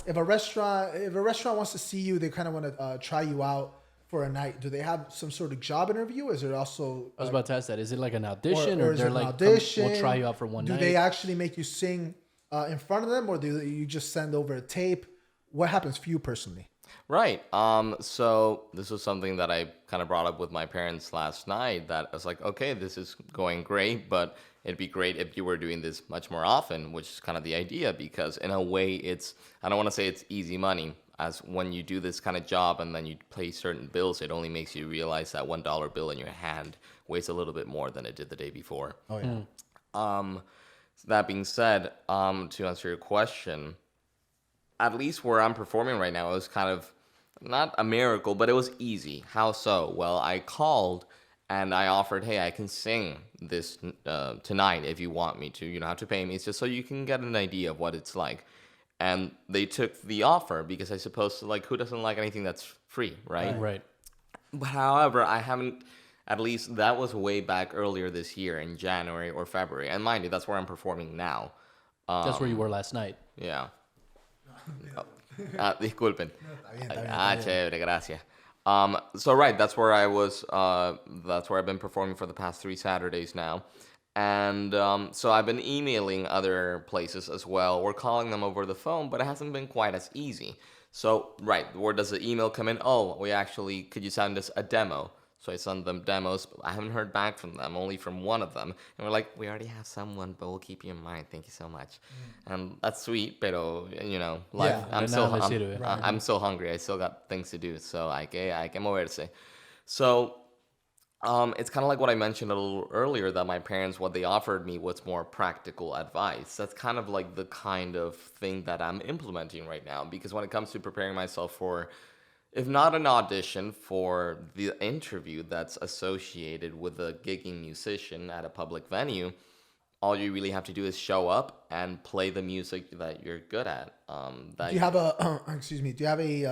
if a restaurant wants to see you, they kind of want to try you out for a night. Do they have some sort of job interview? Is it also? I was about to ask that. Is it like an audition, or or is they're it an like, audition? we'll try you out for one night? Do they actually make you sing in front of them, or do you just send over a tape? What happens for you personally? Right. So this was something that I kind of brought up with my parents last night, that I was like, okay, this is going great, but it'd be great if you were doing this much more often, which is kind of the idea, because in a way I don't want to say it's easy money, as when you do this kind of job and then you pay certain bills, it only makes you realize that $1 bill in your hand weighs a little bit more than it did the day before. Oh yeah. So that being said, to answer your question, at least where I'm performing right now, it was kind of not a miracle, but it was easy. How so? Well, I called and I offered, hey, I can sing this tonight if you want me to. You don't have to pay me. It's just so you can get an idea of what it's like. And they took the offer because I suppose, like, who doesn't like anything that's free, right? Right. But however, I haven't, at least that was way back earlier this year in January or February. And mind you, that's where I'm performing now. That's where you were last night. Yeah. Disculpen. Chévere, gracias. So right, that's where I was, that's where I've been performing for the past 3 Saturdays now. And so I've been emailing other places as well, or calling them over the phone, but it hasn't been quite as easy. So, right, where does the email come in? Oh, could you send us a demo? So I sent them demos, but I haven't heard back from them, only from one of them. And we're like, we already have someone, but we'll keep you in mind. Thank you so much. And that's sweet, pero, life. Yeah, I'm so hungry. I still got things to do. So hay que moverse. So it's kind of like what I mentioned a little earlier, that my parents, what they offered me was more practical advice. That's kind of like the kind of thing that I'm implementing right now. Because when it comes to preparing myself for if not an audition for the interview that's associated with a gigging musician at a public venue, all you really have to do is show up and play the music that you're good at. Do you have a excuse me? Do you have a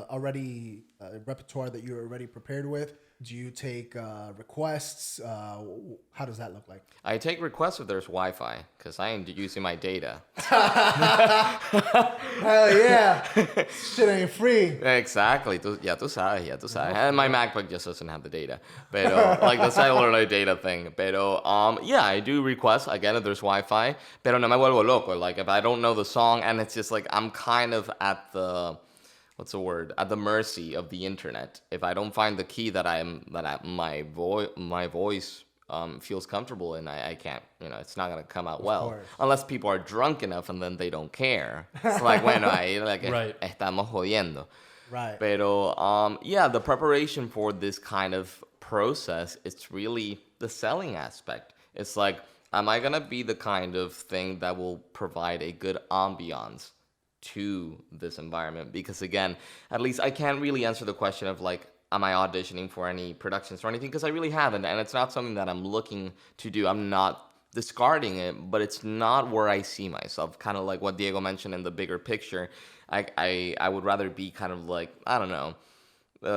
already repertoire that you're already prepared with? Do you take requests? How does that look like? I take requests if there's Wi-Fi because I ain't using my data. Hell yeah, shit ain't free. Exactly. Ya tú sabes. And my MacBook just doesn't have the data. Pero, like the cellular data thing. Pero, yeah, I do requests, again, if there's Wi-Fi. Pero no me vuelvo loco. Like, if I don't know the song and it's just like, I'm kind of at the, what's the word? At the mercy of the internet. If I don't find the key that my voice feels comfortable in, I can't, it's not going to come out well. Unless people are drunk enough and then they don't care. It's like, bueno, ahí like, Right. estamos jodiendo. Right. Pero, yeah, the preparation for this kind of process, it's really the selling aspect. It's like, am I going to be the kind of thing that will provide a good ambiance to this environment? Because again, at least I can't really answer the question of like, am I auditioning for any productions or anything? Because I really haven't, and it's not something that I'm looking to do. I'm not discarding it, but it's not where I see myself. Kind of like what Diego mentioned in the bigger picture. I would rather be kind of like, I don't know,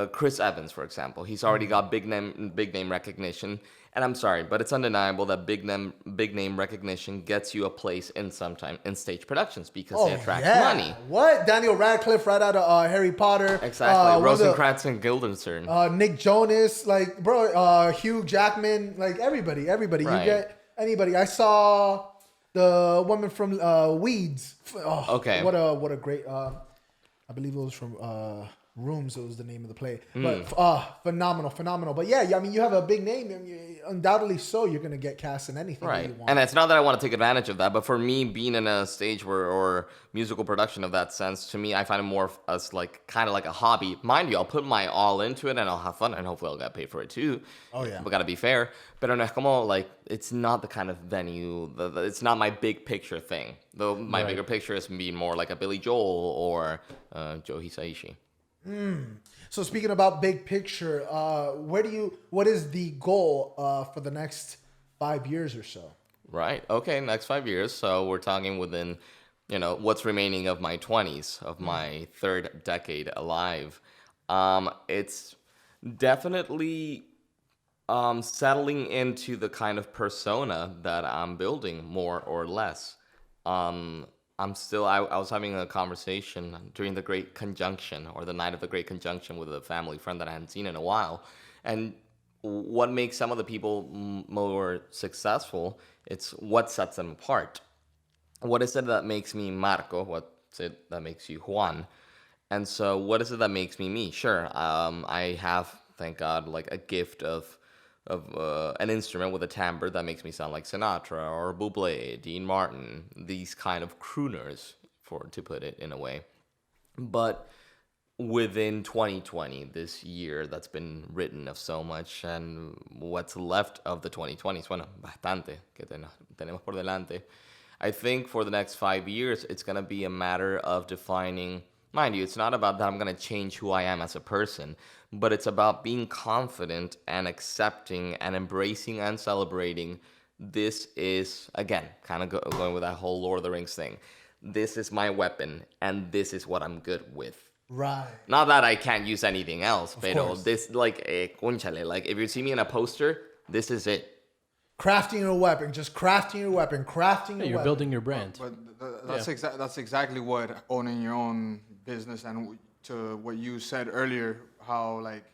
Chris Evans, for example. He's already got big name recognition. And I'm sorry, but it's undeniable that big name recognition gets you a place in stage productions because they attract money. What? Daniel Radcliffe right out of Harry Potter. Exactly. Rosencrantz and Guildenstern. Nick Jonas, like, bro, Hugh Jackman, like everybody. Right. You get anybody. I saw the woman from Weeds. Oh, Okay. What a great, I believe it was from Rooms, it was the name of the play. But phenomenal. But yeah, I mean, you have a big name, and undoubtedly so, you're going to get cast in anything that you want. And it's not that I want to take advantage of that, but for me, being in a stage or musical production of that sense, to me, I find it more as like kind of like a hobby. Mind you, I'll put my all into it and I'll have fun and hopefully I'll get paid for it too. Oh yeah. But gotta be fair. Pero no es como like, it's not the kind of venue, it's not my big picture thing. Though my bigger picture is being more like a Billy Joel or Joe Hisaishi. So speaking about big picture, what is the goal for the next 5 years or so? Right. Okay. Next 5 years. So we're talking within, what's remaining of my 20s, of my third decade alive. It's definitely settling into the kind of persona that I'm building more or less. I was having a conversation during the Great Conjunction or the night of the Great Conjunction with a family friend that I hadn't seen in a while. And what makes some of the people more successful, it's what sets them apart. What is it that makes me Marco? What's it that makes you Juan? And so what is it that makes me me? Sure, I have, thank God, like a gift of an instrument with a timbre that makes me sound like Sinatra or Bublé, Dean Martin, these kind of crooners, to put it in a way. But within 2020, this year that's been written of so much, and what's left of the 2020s, bueno, bastante que tenemos por delante. I think for the next 5 years, it's going to be a matter of defining, mind you, it's not about that I'm going to change who I am as a person, but it's about being confident and accepting and embracing and celebrating. This is, again, kind of going with that whole Lord of the Rings thing. This is my weapon, and this is what I'm good with. Right. Not that I can't use anything else, but course. this, like, conchale, like, if you see me in a poster, this is it. Crafting your weapon, just crafting your weapon, You're weapon. building your brand. But that's exactly what owning your own business, and to what you said earlier, how like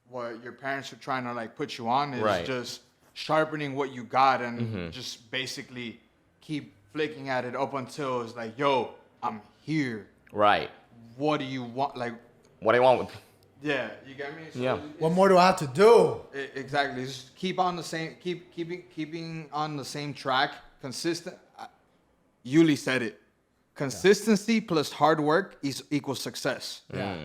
what your parents are trying to like put you on is just sharpening what you got and just basically keep flicking at it up until it's like, yo, I'm here. Right. What do you want? Like, What I want with... yeah, you get me? So Yeah. What more do I have to do? Exactly. Just keep on the same, keeping on the same track, consistent. Yuli said it. Consistency plus hard work equals success. Yeah.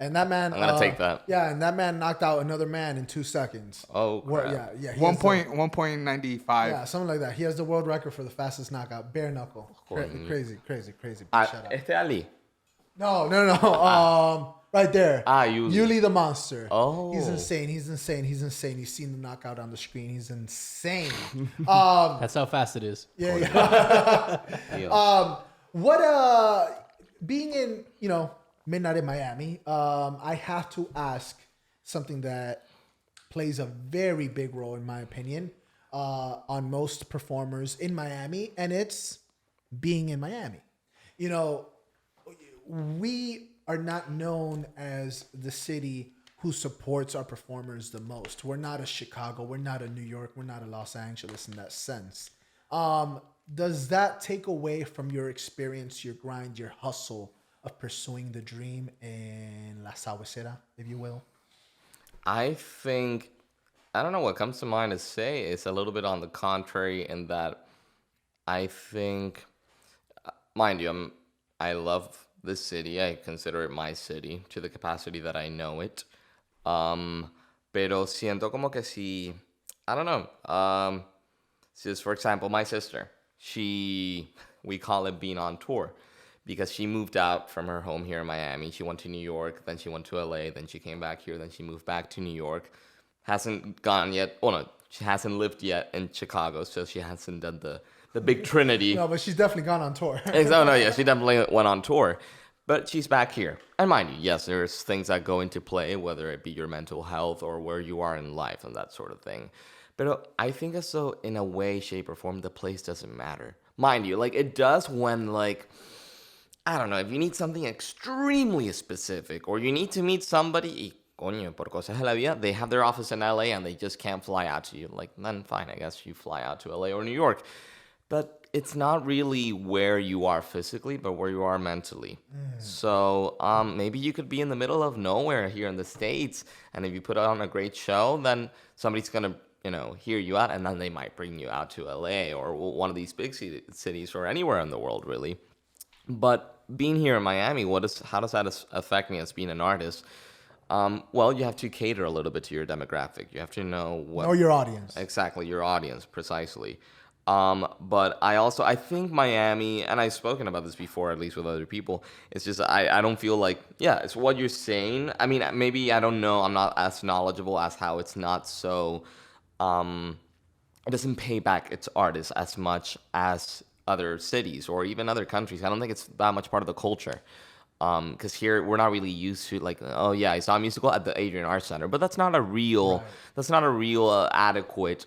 And that man, I'm gonna take that. Yeah, and that man knocked out another man in 2 seconds. Oh, crap. Yeah. he One has point 1.95. Yeah, something like that. He has the world record for the fastest knockout, bare knuckle. Crazy. Shout out. Este Ali. No. Right there. Yuli. Yuli the monster. Oh. He's insane. You've seen the knockout on the screen. He's insane. That's how fast it is. Yeah. Yeah. Being in, midnight in Miami, I have to ask something that plays a very big role, in my opinion, on most performers in Miami, and it's being in Miami. We are not known as the city who supports our performers the most. We're not a Chicago, we're not a New York, we're not a Los Angeles in that sense. Does that take away from your experience, your grind, your hustle of pursuing the dream in La Sabuesera, if you will? I think, I don't know what comes to mind to say. It's a little bit on the contrary in that I think, mind you, I love this city. I consider it my city to the capacity that I know it. Pero siento como que si, I don't know. Just for example, my sister, we call it being on tour because she moved out from her home here in Miami. She went to New York, then she went to LA, then she came back here, then she moved back to New York. Hasn't gone yet. Oh no, she hasn't lived yet in Chicago, so she hasn't done the big trinity. No, but she's definitely gone on tour. She definitely went on tour. But she's back here. And mind you, yes, there's things that go into play, whether it be your mental health or where you are in life and that sort of thing. But I think as though in a way, shape, or form, the place doesn't matter. Mind you, it does when, I don't know, if you need something extremely specific or you need to meet somebody, coño, por cosas de la vida, they have their office in LA and they just can't fly out to you. Then fine, I guess you fly out to LA or New York. But it's not really where you are physically, but where you are mentally. So maybe you could be in the middle of nowhere here in the States, and if you put on a great show, then somebody's going to hear you out, and then they might bring you out to LA or one of these big cities or anywhere in the world, really. But being here in Miami, how does that affect me as being an artist? Well, you have to cater a little bit to your demographic. You have to know your audience. Exactly, your audience, precisely. But I think Miami, and I've spoken about this before, at least with other people, it's just, I don't feel like, it's what you're saying. I mean, maybe, I don't know, I'm not as knowledgeable as how it's not so, it doesn't pay back its artists as much as other cities or even other countries. I don't think it's that much part of the culture. Because here we're not really used to I saw a musical at the Adrian Arts Center, but that's not a real, adequate,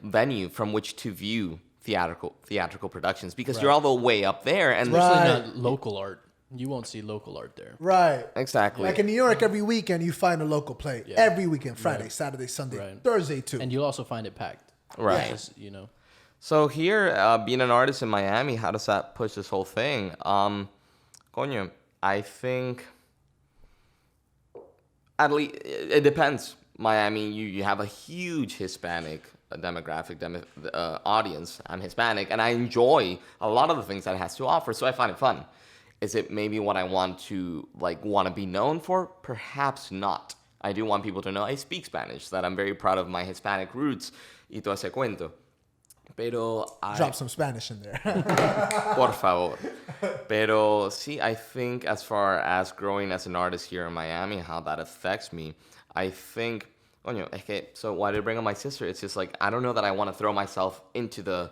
venue from which to view theatrical productions because you're all the way up there and Especially not local art. You won't see local art there. Right. Exactly. Like in New York, every weekend you find a local play. Yeah. Every weekend, Friday, Saturday, Sunday, Thursday too. And you'll also find it packed. Right. Just, So here, being an artist in Miami, how does that push this whole thing? Coño, I think at least it depends. Miami, you have a huge Hispanic demographic audience. I'm Hispanic, and I enjoy a lot of the things that it has to offer, so I find it fun. Is it maybe what I want to be known for? Perhaps not. I do want people to know I speak Spanish, that I'm very proud of my Hispanic roots. Y todo ese cuento. Pero drop some Spanish in there. Por favor. Pero sí, I think as far as growing as an artist here in Miami, how that affects me, I think, so why did I bring up my sister? It's just I don't know that I want to throw myself into the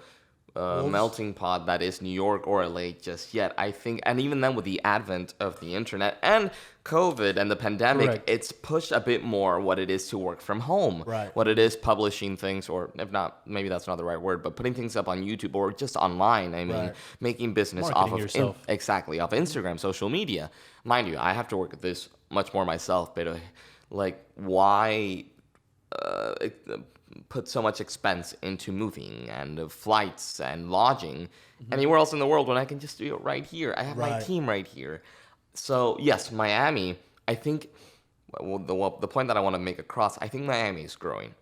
melting pot that is New York or LA just yet. I think, and even then with the advent of the internet and COVID and the pandemic, Correct. It's pushed a bit more what it is to work from home. Right. What it is publishing things, or if not, maybe that's not the right word, but putting things up on YouTube or just online. I mean, making business Marketing off of yourself. Exactly, off Instagram, social media. Mind you, I have to work at this much more myself, but why put so much expense into moving and flights and lodging anywhere else in the world when I can just do it right here? I have my team right here. So yes, Miami, I think the point that I want to make across, I think Miami is growing.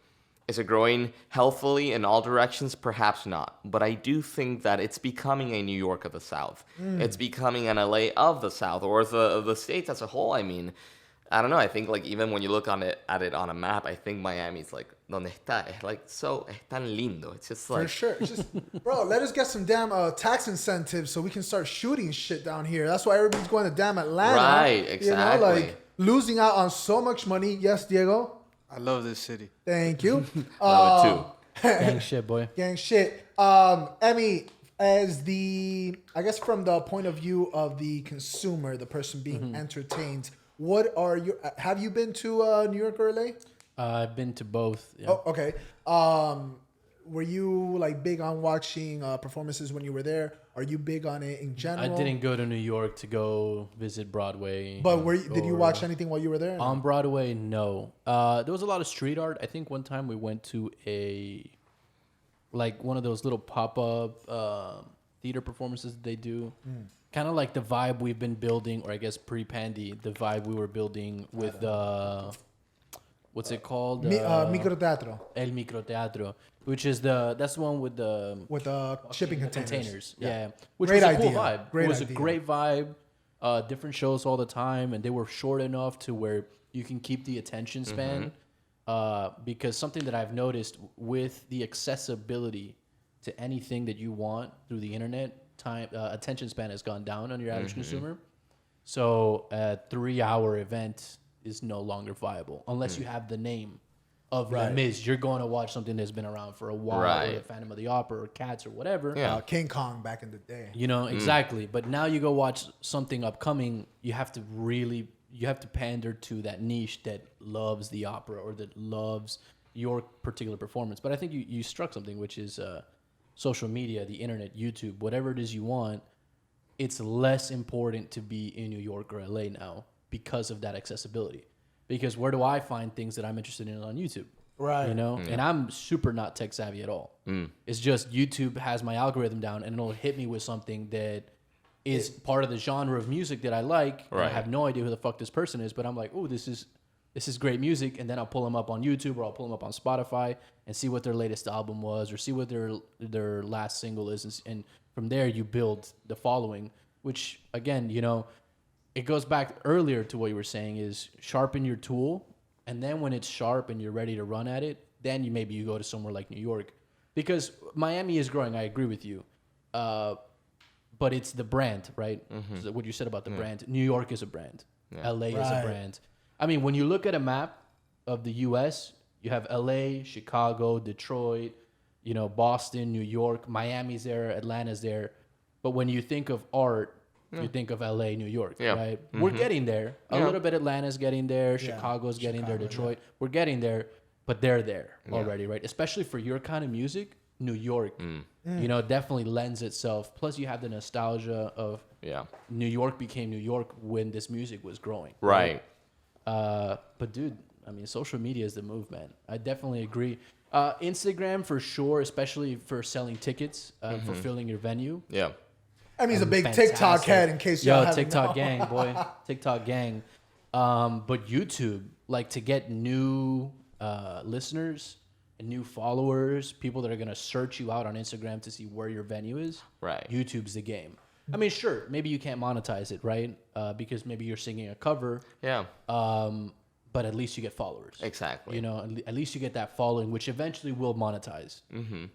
Is it growing healthily in all directions? Perhaps not. But I do think that it's becoming a New York of the South. It's becoming an LA of the South, or the States as a whole. I mean, I don't know. I think like even when you look at it on a map, I think Miami's like donde está. It's like so es tan lindo. It's just like For sure. It's just, bro, let us get some damn tax incentives so we can start shooting shit down here. That's why everybody's going to damn Atlanta. Right, exactly. You know, like losing out on so much money. Yes, Diego. I love this city. Thank you. Love it too. Gang shit, boy. Gang shit. Emmy, as the, I guess from the point of view of the consumer, the person being entertained, what are your, have you been to New York or LA? I've been to both. Yeah. Oh, okay. Were you like big on watching performances when you were there? Are you big on it in general? I didn't go to New York to go visit Broadway. But did you watch anything while you were there? On Broadway? No. There was a lot of street art. I think one time we went to one of those little pop-up theater performances they do. Kind of like the vibe we've been building, or I guess pre-Pandy, the vibe we were building with what's it called? Microteatro. El Microteatro, which is that's the one with the Shipping containers. Yeah. Which Great was a cool idea. vibe. Great it was idea. a great vibe. Different shows all the time, and they were short enough to where you can keep the attention span. Because something that I've noticed with the accessibility to anything that you want through the internet, attention span has gone down on your average consumer. So a 3-hour event is no longer viable unless you have the name of Les Mis. You're going to watch something that's been around for a while, or the Phantom of the Opera, or Cats, or whatever. Yeah. King Kong back in the day. You know, exactly. But now you go watch something upcoming, you have to pander to that niche that loves the opera or that loves your particular performance. But I think you struck something, which is social media, the internet, YouTube, whatever it is you want. It's less important to be in New York or LA now because of that accessibility. Because where do I find things that I'm interested in on YouTube? Right. You know, and I'm super not tech savvy at all. It's just YouTube has my algorithm down, and it'll hit me with something that is part of the genre of music that I like. And I have no idea who the fuck this person is, but I'm like, oh, this is great music, and then I'll pull them up on YouTube or I'll pull them up on Spotify and see what their latest album was or see what their last single is, and from there you build the following. Which again, you know, it goes back earlier to what you were saying is sharpen your tool, and then when it's sharp and you're ready to run at it, then maybe you go to somewhere like New York, because Miami is growing. I agree with you. But it's the brand, right? So what you said about the brand. New York is a brand. LA is a brand. I mean, when you look at a map of the U.S., you have LA, Chicago, Detroit, you know, Boston, New York, Miami's there, Atlanta's there. But when you think of art, you think of LA, New York, right? We're getting there. A little bit Atlanta's getting there. Chicago's getting there. Detroit. We're getting there. But they're there already, right? Especially for your kind of music, New York, you know, definitely lends itself. Plus, you have the nostalgia of New York became New York when this music was growing. Right. But dude, I mean, social media is the move, man. I definitely agree. Instagram for sure, especially for selling tickets, for filling your venue. Yeah. I mean, he's a big Fantastic. TikTok head in case y'all haven't TikTok known. gang, boy. TikTok gang. But YouTube, like to get new listeners and new followers, people that are going to search you out on Instagram to see where your venue is. Right. YouTube's the game. I mean, sure, maybe you can't monetize it, right? Because maybe you're singing a cover. Yeah. But at least you get followers. Exactly. You know, at least you get that following, which eventually will monetize.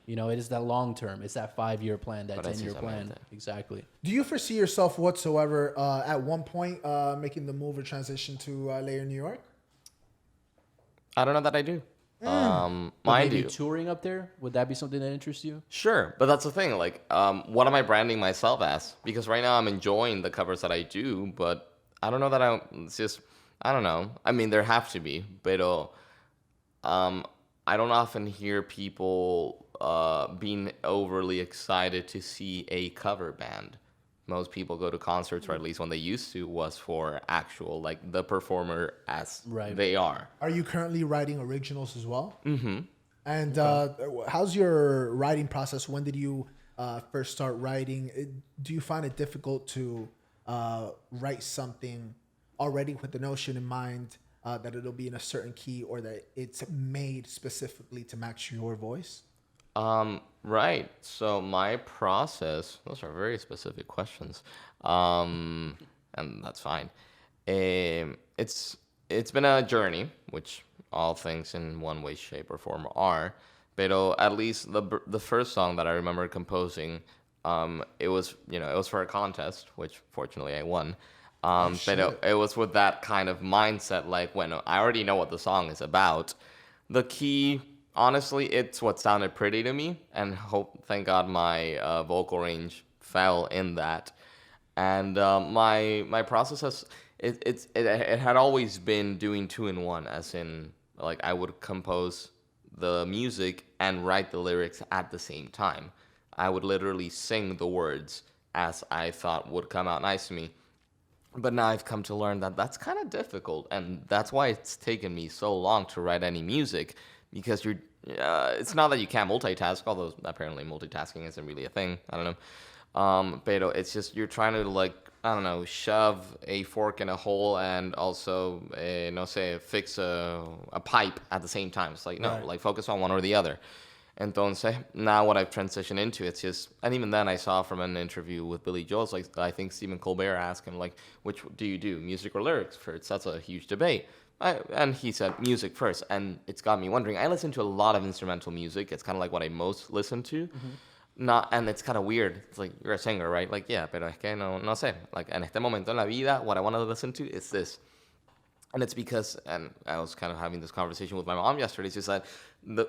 You know, it is that long term. It's that 5-year plan, that 10-year plan. Exactly. Do you foresee yourself whatsoever at one point making the move or transition to LA or New York? I don't know that I do. But Mind maybe you. touring up there, would that be something that interests you? Sure, but that's the thing. Like, what am I branding myself as? Because right now I'm enjoying the covers that I do, but I don't know that it's just, I don't know. I mean, there have to be, but I don't often hear people being overly excited to see a cover band. Most people go to concerts, or at least when they used to, was for actual, like, the performer as they are. Are you currently writing originals as well? Mm-hmm. And how's your writing process? When did you first start writing? Do you find it difficult to write something already with the notion in mind that it'll be in a certain key, or that it's made specifically to match your voice? Right. So my process, those are very specific questions. And that's fine. It's it's been a journey, which all things in one way, shape, or form are. Pero at least the first song that I remember composing, it was for a contest, which fortunately I won. Pero it was with that kind of mindset, like when I already know what the song is about. The key, honestly, it's what sounded pretty to me, and thank God my vocal range fell in that. And my process has it had always been doing 2-in-1, as in like I would compose the music and write the lyrics at the same time. I would literally sing the words as I thought would come out nice to me. But now I've come to learn that that's kind of difficult, and that's why it's taken me so long to write any music, because it's not that you can't multitask, although apparently multitasking isn't really a thing. I don't know. Pero it's just you're trying to, like, I don't know, shove a fork in a hole and also, no sé, fix a pipe at the same time. It's like, no, right. Like focus on one or the other. Entonces, now what I've transitioned into, it's just, and even then I saw from an interview with Billy Joel, like I think Stephen Colbert asked him, like, which do you do, music or lyrics first? That's a huge debate. And he said music first, and it's got me wondering. I listen to a lot of instrumental music. It's kind of like what I most listen to. And it's kind of weird. It's like, you're a singer, right? Like, yeah, pero es que no sé. Like, en este momento en la vida, what I want to listen to is this. And it's because, and I was kind of having this conversation with my mom yesterday. It's just that the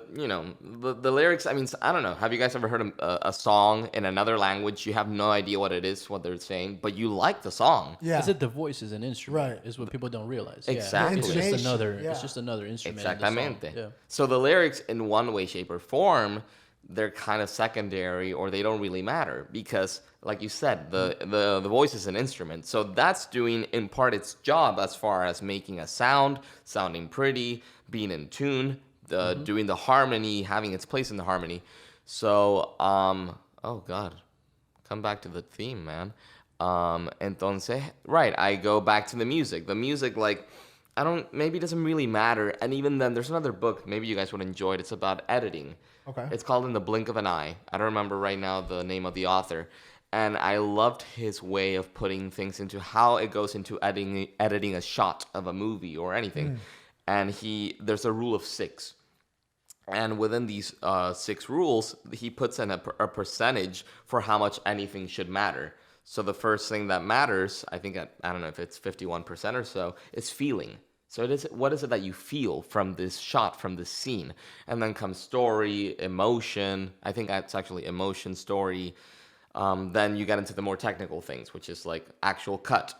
lyrics. I mean, I don't know. Have you guys ever heard a song in another language? You have no idea what it is, what they're saying, but you like the song. Yeah. Is it the voice is an instrument? Right. Is what people don't realize. Exactly. Yeah. It's just another instrument. Exactamente. Yeah. So the lyrics, in one way, shape, or form, they're kind of secondary, or they don't really matter, because, like you said, the voice is an instrument. So that's doing, in part, its job as far as making a sound, sounding pretty, being in tune, doing the harmony, having its place in the harmony. So, oh God, come back to the theme, man. Entonces, right, I go back to the music. The music, like, maybe it doesn't really matter. And even then, there's another book, maybe you guys would enjoy it. It's about editing. Okay. It's called In the Blink of an Eye. I don't remember right now the name of the author. And I loved his way of putting things into how it goes into editing a shot of a movie or anything. And there's a rule of 6. And within these 6 rules, he puts in a percentage for how much anything should matter. So the first thing that matters, I think, I don't know if it's 51% or so, is feeling. So what is it that you feel from this shot, from this scene? And then comes story, emotion. I think that's actually emotion, story. Then you get into the more technical things, which is like actual cut,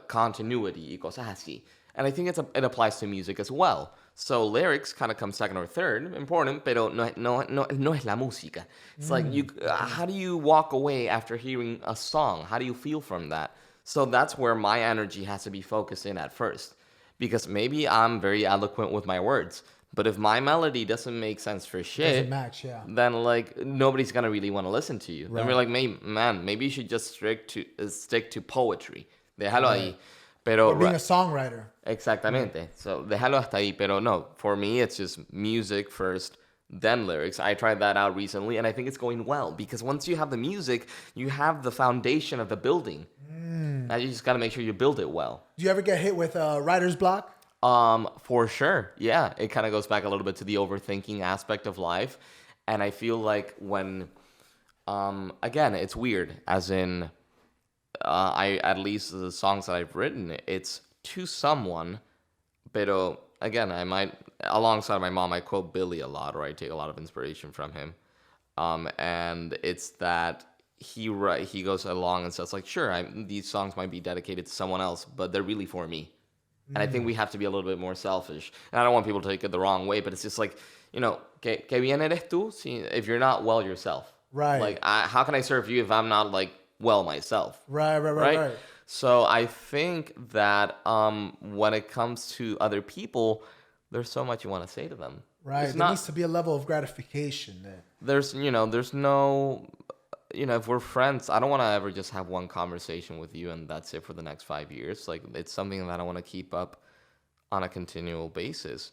continuity, y cosas así. And I think it applies to music as well. So lyrics kind of come second or third, important, pero no es la música. It's like, how do you walk away after hearing a song? How do you feel from that? So that's where my energy has to be focused in at first. Because maybe I'm very eloquent with my words, but if my melody doesn't make sense for shit, doesn't match, yeah, then like nobody's gonna really want to listen to you. Right. Then we're like, maybe you should just stick to poetry. Déjalo ahí. Pero or being a songwriter. Exactamente. So déjalo hasta ahí. Pero no, for me it's just music first, then lyrics. I tried that out recently, and I think it's going well, because once you have the music, you have the foundation of the building. Now you just got to make sure you build it well. Do you ever get hit with writer's block? For sure. Yeah. It kind of goes back a little bit to the overthinking aspect of life. And I feel like when, again, it's weird, as in, at least the songs that I've written, it's to someone, pero again, I might, alongside my mom, I quote Billy a lot, or I take a lot of inspiration from him. And it's that he goes along and says, like, sure, these songs might be dedicated to someone else, but they're really for me. And I think we have to be a little bit more selfish. And I don't want people to take it the wrong way, but it's just like, que bien eres tú if you're not well yourself. Right. Like, how can I serve you if I'm not, like, well myself? Right. So I think that when it comes to other people, there's so much you want to say to them. Right. There needs to be a level of gratification there. There's no... if we're friends, I don't want to ever just have one conversation with you and that's it for the next 5 years. Like, it's something that I want to keep up on a continual basis.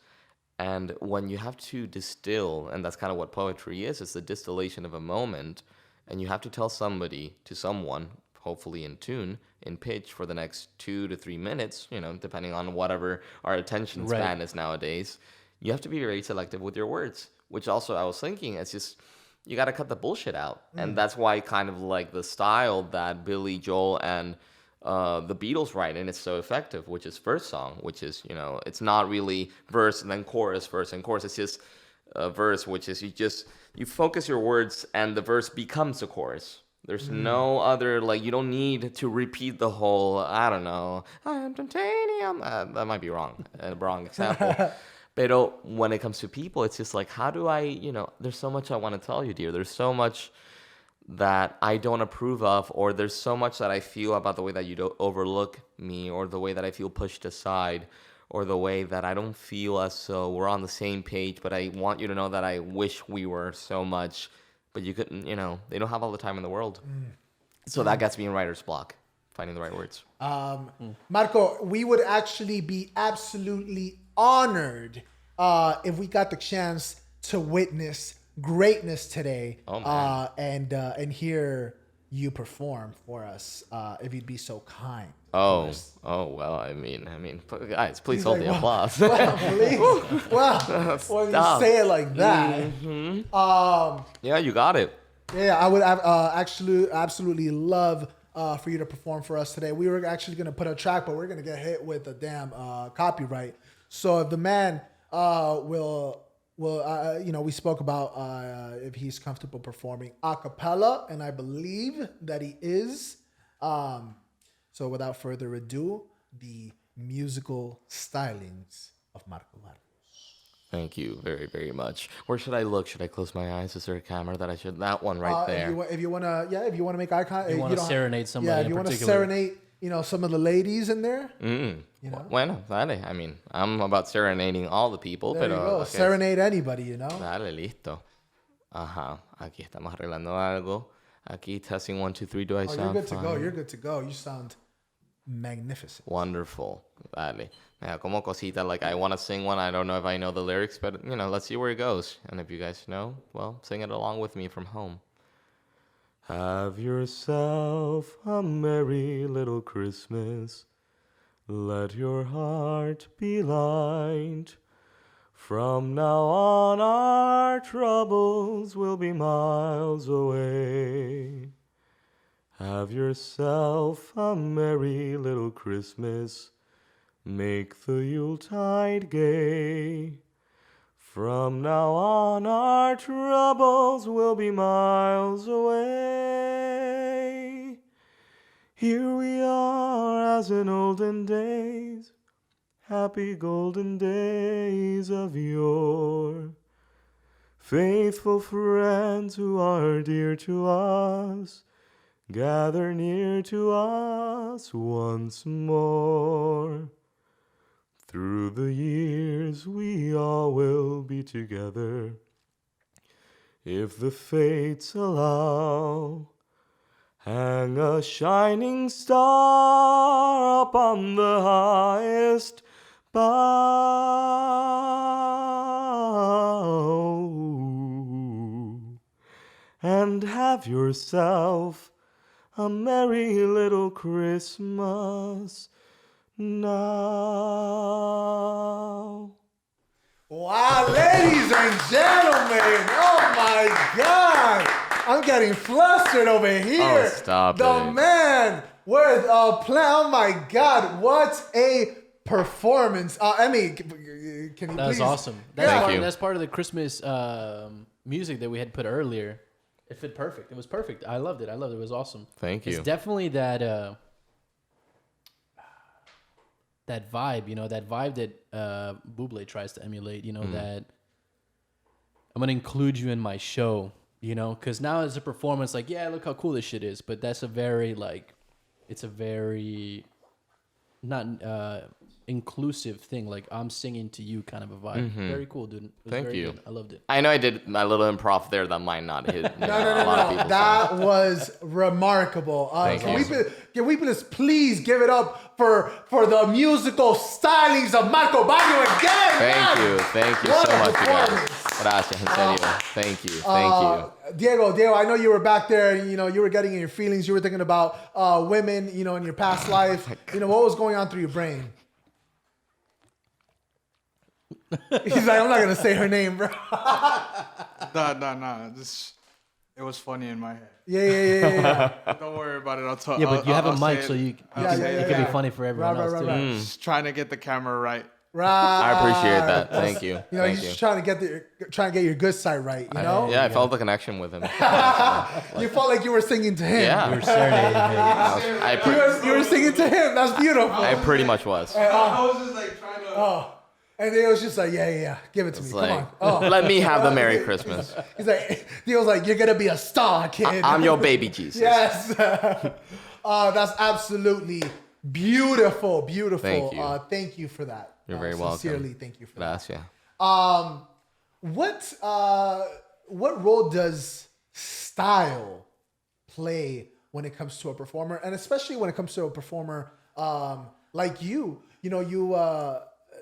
And when you have to distill, and that's kind of what poetry is, it's the distillation of a moment, and you have to tell someone, hopefully in tune, in pitch for the next 2 to 3 minutes, depending on whatever our attention span is nowadays, you have to be very selective with your words, which also I was thinking, it's just, you got to cut the bullshit out. And that's why kind of like the style that Billy Joel and the Beatles write in is so effective, which is first song, which is, it's not really verse and then chorus, verse and chorus. It's just a verse, which is you focus your words and the verse becomes a chorus. There's no other, like, you don't need to repeat the whole, I don't know, I am titanium. That might be wrong, a wrong example. But when it comes to people, it's just like, how do I, there's so much I want to tell you, dear. There's so much that I don't approve of, or there's so much that I feel about the way that you don't overlook me, or the way that I feel pushed aside, or the way that I don't feel as so we're on the same page, but I want you to know that I wish we were so much, but you couldn't, they don't have all the time in the world. So that gets me in writer's block, finding the right words. Marco, we would actually be absolutely honored if we got the chance to witness greatness today, and hear you perform for us, if you'd be so kind. Well, I mean, guys, please hold the applause. Well, please. Well, when you say it like that, yeah, you got it. Yeah, I would actually absolutely love for you to perform for us today. We were actually going to put a track, but we're going to get hit with a damn copyright. So if the man will we spoke about if he's comfortable performing a cappella, and I believe that he is. So without further ado, the musical stylings of Marco Barrios. Thank you very, very much. Where should I look? Should I close my eyes? Is there a camera that I should? That one right there. If you wanna make eye contact, you want to serenade somebody. Yeah, if you want to serenade, some of the ladies in there. Bueno, dale. I mean, I'm about serenading all the people. There you go. Okay. Serenade anybody, Dale, listo. Ajá. Aquí estamos arreglando algo. Aquí testing 1, 2, 3. Do I sound you're good fine? to go. You're good to go. You sound magnificent. Wonderful. Dale. Yeah, como cosita, like I want to sing one. I don't know if I know the lyrics, but let's see where it goes. And if you guys know, well, sing it along with me from home. Have yourself a merry little Christmas. Let your heart be light. From now on our troubles will be miles away. Have yourself a merry little Christmas. Make the Yuletide gay. From now on our troubles will be miles away. Here we are as in olden days, happy golden days of yore. Faithful friends who are dear to us, gather near to us once more. Through the years we all will be together, if the fates allow. Hang a shining star up on the highest bough, and have yourself a merry little Christmas now. Wow, ladies and gentlemen, oh my God, I'm getting flustered over here. Oh, stop the it. Man with a plan. Oh my God, what a performance. Emmy, can you please? That was awesome. That's part of the Christmas music that we had put earlier. It fit perfect. It was perfect. I loved it. It was awesome. Thank you. It's definitely that vibe, that vibe that Bublé tries to emulate, that I'm going to include you in my show, because now it's a performance like, yeah, look how cool this shit is. But that's a very, it's a very not inclusive thing. Like, I'm singing to you kind of a vibe. Mm-hmm. Very cool, dude. Thank you. Good. I loved it. I know I did my little improv there that might not hit No. people. That was remarkable. Thank you. Can we please give it up for the musical stylings of Marco Barrios again. Thank you What so a much, you guys. performance. Gracias, en serio. Thank you. Diego, I know you were back there. You know, you were getting in your feelings. You were thinking about women. You know, in your past life. You know, what was going on through your brain? He's like, I'm not gonna say her name, bro. Nah. It was funny in my head. Yeah. Don't worry about it. I'll talk. Yeah, but you have a I'll mic, say so it. it can be funny for everyone else too. Right. Just trying to get the camera right. Right. I appreciate that. Thank you. You know, Thank he's you. just trying to get your good side right. You know. Yeah, I felt the connection with him. You felt like you were singing to him. Yeah. You were serenading me. You were singing to him. That's beautiful. I pretty much was. I was just like trying to. And Diego was just like, yeah, give it to me. Like, Come on. let me have the Merry Christmas. He's like, Diego's like, you're gonna be a star, kid. I'm your baby Jesus. Yes. That's absolutely beautiful. Thank you. Thank you for that. You're very welcome. Sincerely, thank you for Gracias. that. What role does style play when it comes to a performer, and especially when it comes to a performer like you? You know, you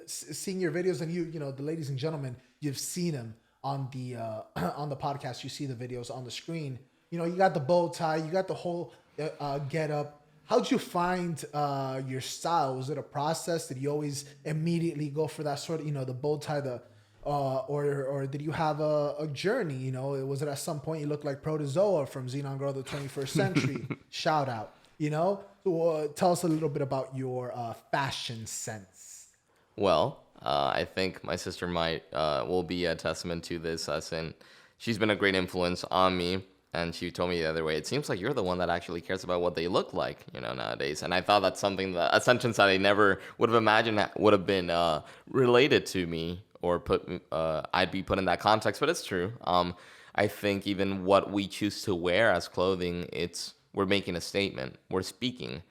seeing your videos, and you know, the ladies and gentlemen, you've seen them on the podcast. You see the videos on the screen. You know, you got the bow tie, you got the whole get up. How'd you find your style? Was it a process? Did you always immediately go for that sort of, you know, the bow tie, or did you have a journey? You know, was it at some point you looked like Protozoa from Xenon Girl of the 21st Century? Shout out. You know, so, tell us a little bit about your fashion sense. Well, I think my sister will be a testament to this, as in she's been a great influence on me. And she told me the other way, it seems like you're the one that actually cares about what they look like, you know, nowadays. And I thought that's a sentence that I never would have imagined would have been related to me or I'd be put in that context, but it's true. I think even what we choose to wear as clothing, we're making a statement, we're speaking.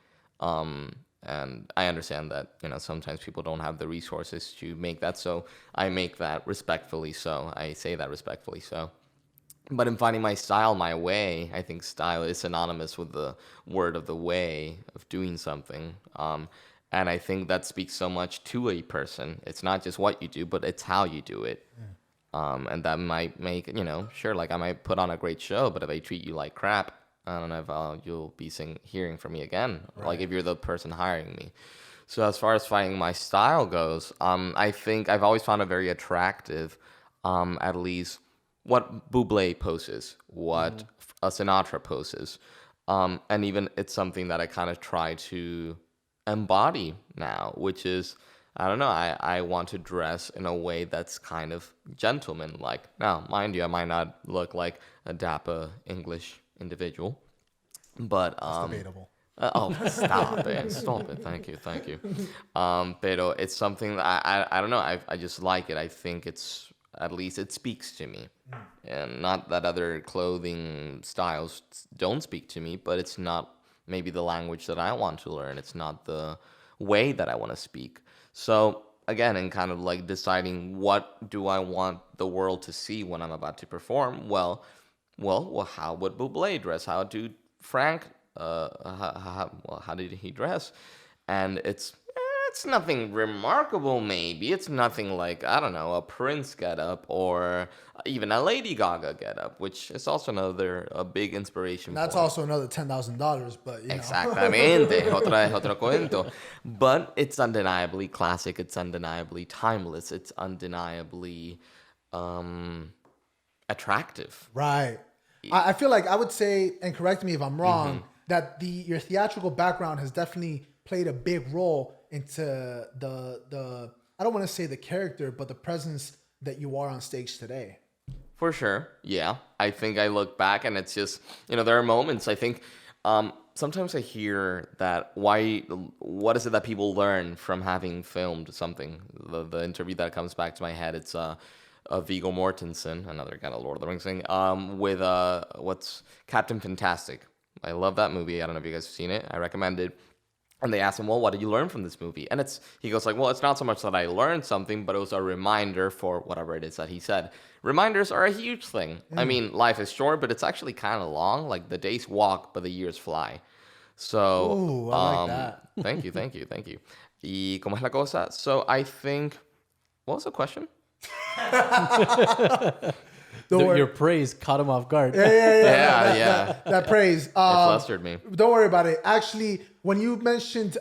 And I understand that, you know, sometimes people don't have the resources to make that. So I make that respectfully. So I say that respectfully. So. But in finding my style, my way, I think style is synonymous with the word of the way of doing something. And I think that speaks so much to a person. It's not just what you do, but it's how you do it. And that might make, you know, sure, like I might put on a great show, but if I treat you like crap, I don't know if you'll be hearing from me again, right. Like if you're the person hiring me. So as far as finding my style goes, I think I've always found it very attractive, at least what Bublé poses, what a Sinatra poses. And even it's something that I kind of try to embody now, which is, I don't know, I want to dress in a way that's kind of gentleman-like. Now, mind you, I might not look like a dapper English individual, but... It's debatable. Stop it. Thank you. Pero it's something that I don't know, I just like it. I think at least it speaks to me. And not that other clothing styles don't speak to me, but it's not maybe the language that I want to learn. It's not the way that I want to speak. So again, in kind of like deciding what do I want the world to see when I'm about to perform, well, how would Bublé dress? How did Frank, how did he dress? And it's nothing remarkable, maybe. It's nothing like, I don't know, a Prince getup or even a Lady Gaga getup, which is also a big inspiration. That's also another $10,000, but you know. Exactamente, otro cuento. But it's undeniably classic. It's undeniably timeless. It's undeniably attractive. Right. I feel like I would say, and correct me if I'm wrong, that your theatrical background has definitely played a big role into the I don't want to say the character, but the presence that you are on stage today. For sure. Yeah. I think I look back and it's just, you know, there are moments, I think, sometimes I hear that what is it that people learn from having filmed something? The interview that comes back to my head, it's Viggo Mortensen, another kind of Lord of the Rings thing, with what's Captain Fantastic. I love that movie. I don't know if you guys have seen it. I recommend it. And they asked him, well, what did you learn from this movie? And he goes like, well, it's not so much that I learned something, but it was a reminder for whatever it is that he said. Reminders are a huge thing. I mean, life is short, but it's actually kind of long. Like the days walk, but the years fly. So, Ooh, I like that. thank you. ¿Y cómo es la cosa? So I think, what was the question? Your praise caught him off guard. Yeah. That praise. It flustered me. Don't worry about it. Actually, when you mentioned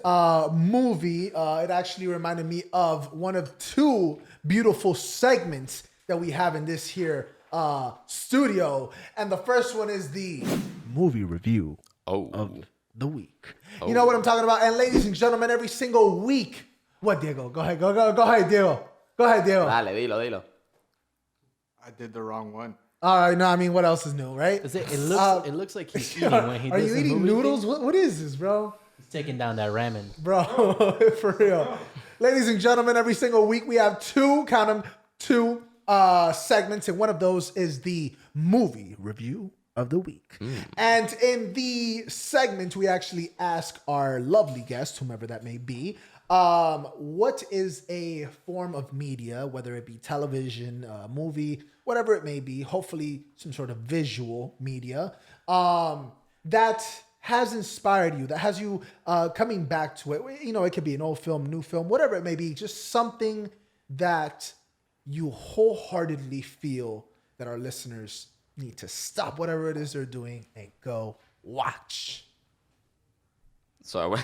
movie, it actually reminded me of one of two beautiful segments that we have in this here studio. And the first one is the movie review of the week. You know what I'm talking about? And ladies and gentlemen, every single week. What, Diego? Go ahead, Diego. Dale, dilo. I did the wrong one. All right, no, I mean, what else is new, right? It looks like he's eating when he Are does you the eating movie noodles? thing. What is this, bro? He's taking down that ramen. Bro, for real. Ladies and gentlemen, every single week we have two segments, and one of those is the movie review of the week. And in the segment, we actually ask our lovely guest, whomever that may be, what is a form of media, whether it be television, movie, whatever it may be, hopefully some sort of visual media, that has inspired you, that has you coming back to it. You know, it could be an old film, new film, whatever it may be, just something that you wholeheartedly feel that our listeners need to stop whatever it is they're doing and go watch. So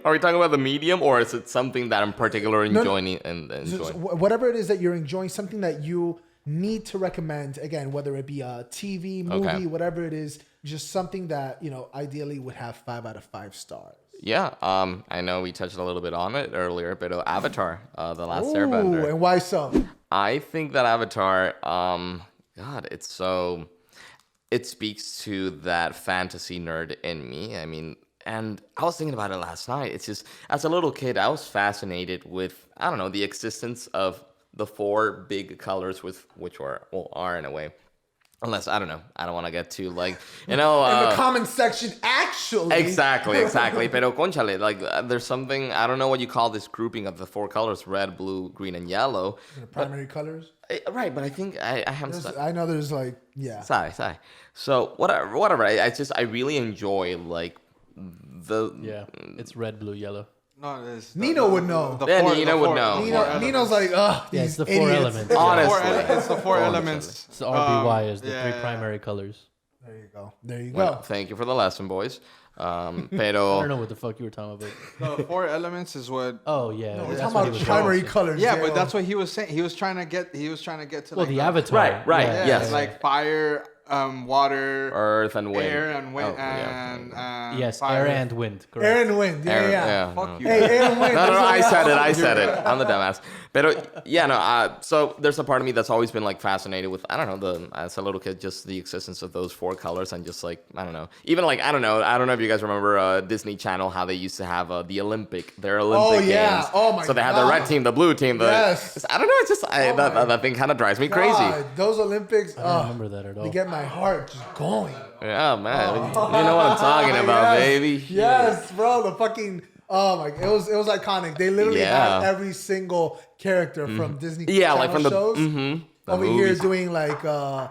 are we talking about the medium, or is it something that I'm particularly enjoying and enjoying? Whatever it is that you're enjoying, something that you need to recommend, again, whether it be a TV, movie, whatever it is, just something that, you know, ideally would have 5 out of 5 stars. Yeah, I know we touched a little bit on it earlier, but Avatar, The Last Ooh, Airbender. and why so? I think that Avatar, God, it speaks to that fantasy nerd in me. I mean, and I was thinking about it last night. It's just, as a little kid, I was fascinated with, I don't know, the existence of the 4 big colors which are in a way. Unless, I don't know, I don't want to get too, like, you know... in the comment section, actually. Exactly. Pero, conchale, like, there's something, I don't know what you call this grouping of the 4 colors, red, blue, green, and yellow. The primary colors? Right, but I think I haven't... I know there's, like, yeah. Sorry. So, whatever. I really enjoy, like, Yeah, it's red, blue, yellow. No, it's Nino would know. Nino would know. Nino's like, ugh, Yeah, these it's the 4 idiots. elements. Honestly. It's the 4 elements. It's the RBY is the yeah. 3 primary colors. There you go. Well, thank you for the lesson, boys. I don't Pero... know what the fuck you were talking about. The 4 elements is what. Oh yeah, We're that's talking what he about was primary saying. colors. Yeah, Diego. but that's what he was saying. He was trying to get to Well, like the avatar. Right, Yeah, yes. like fire, water, Earth and wind. air and wind, Oh, yeah. and Yes, fire. air and wind. Correct. Air and wind. Yeah. Fuck you. Hey, air and wind. No, I That's said it. I'm the dumbass. But yeah, no. So there's a part of me that's always been like fascinated with, I don't know, as a little kid, just the existence of those 4 colors, and just like, I don't know, even like, I don't know if you guys remember Disney Channel, how they used to have their Olympic games. Oh my So they had the God. red team, the blue team. Yes. I don't know. It's just that thing kind of drives me crazy. God, those Olympics. I don't remember that at all. They get my heart just going. Yeah, man. You know what I'm talking about, Yes. baby. Yes, bro. The fucking it was iconic. They literally Yeah. had every single character from Disney Yeah, Channel like from the shows the over movies. here doing like the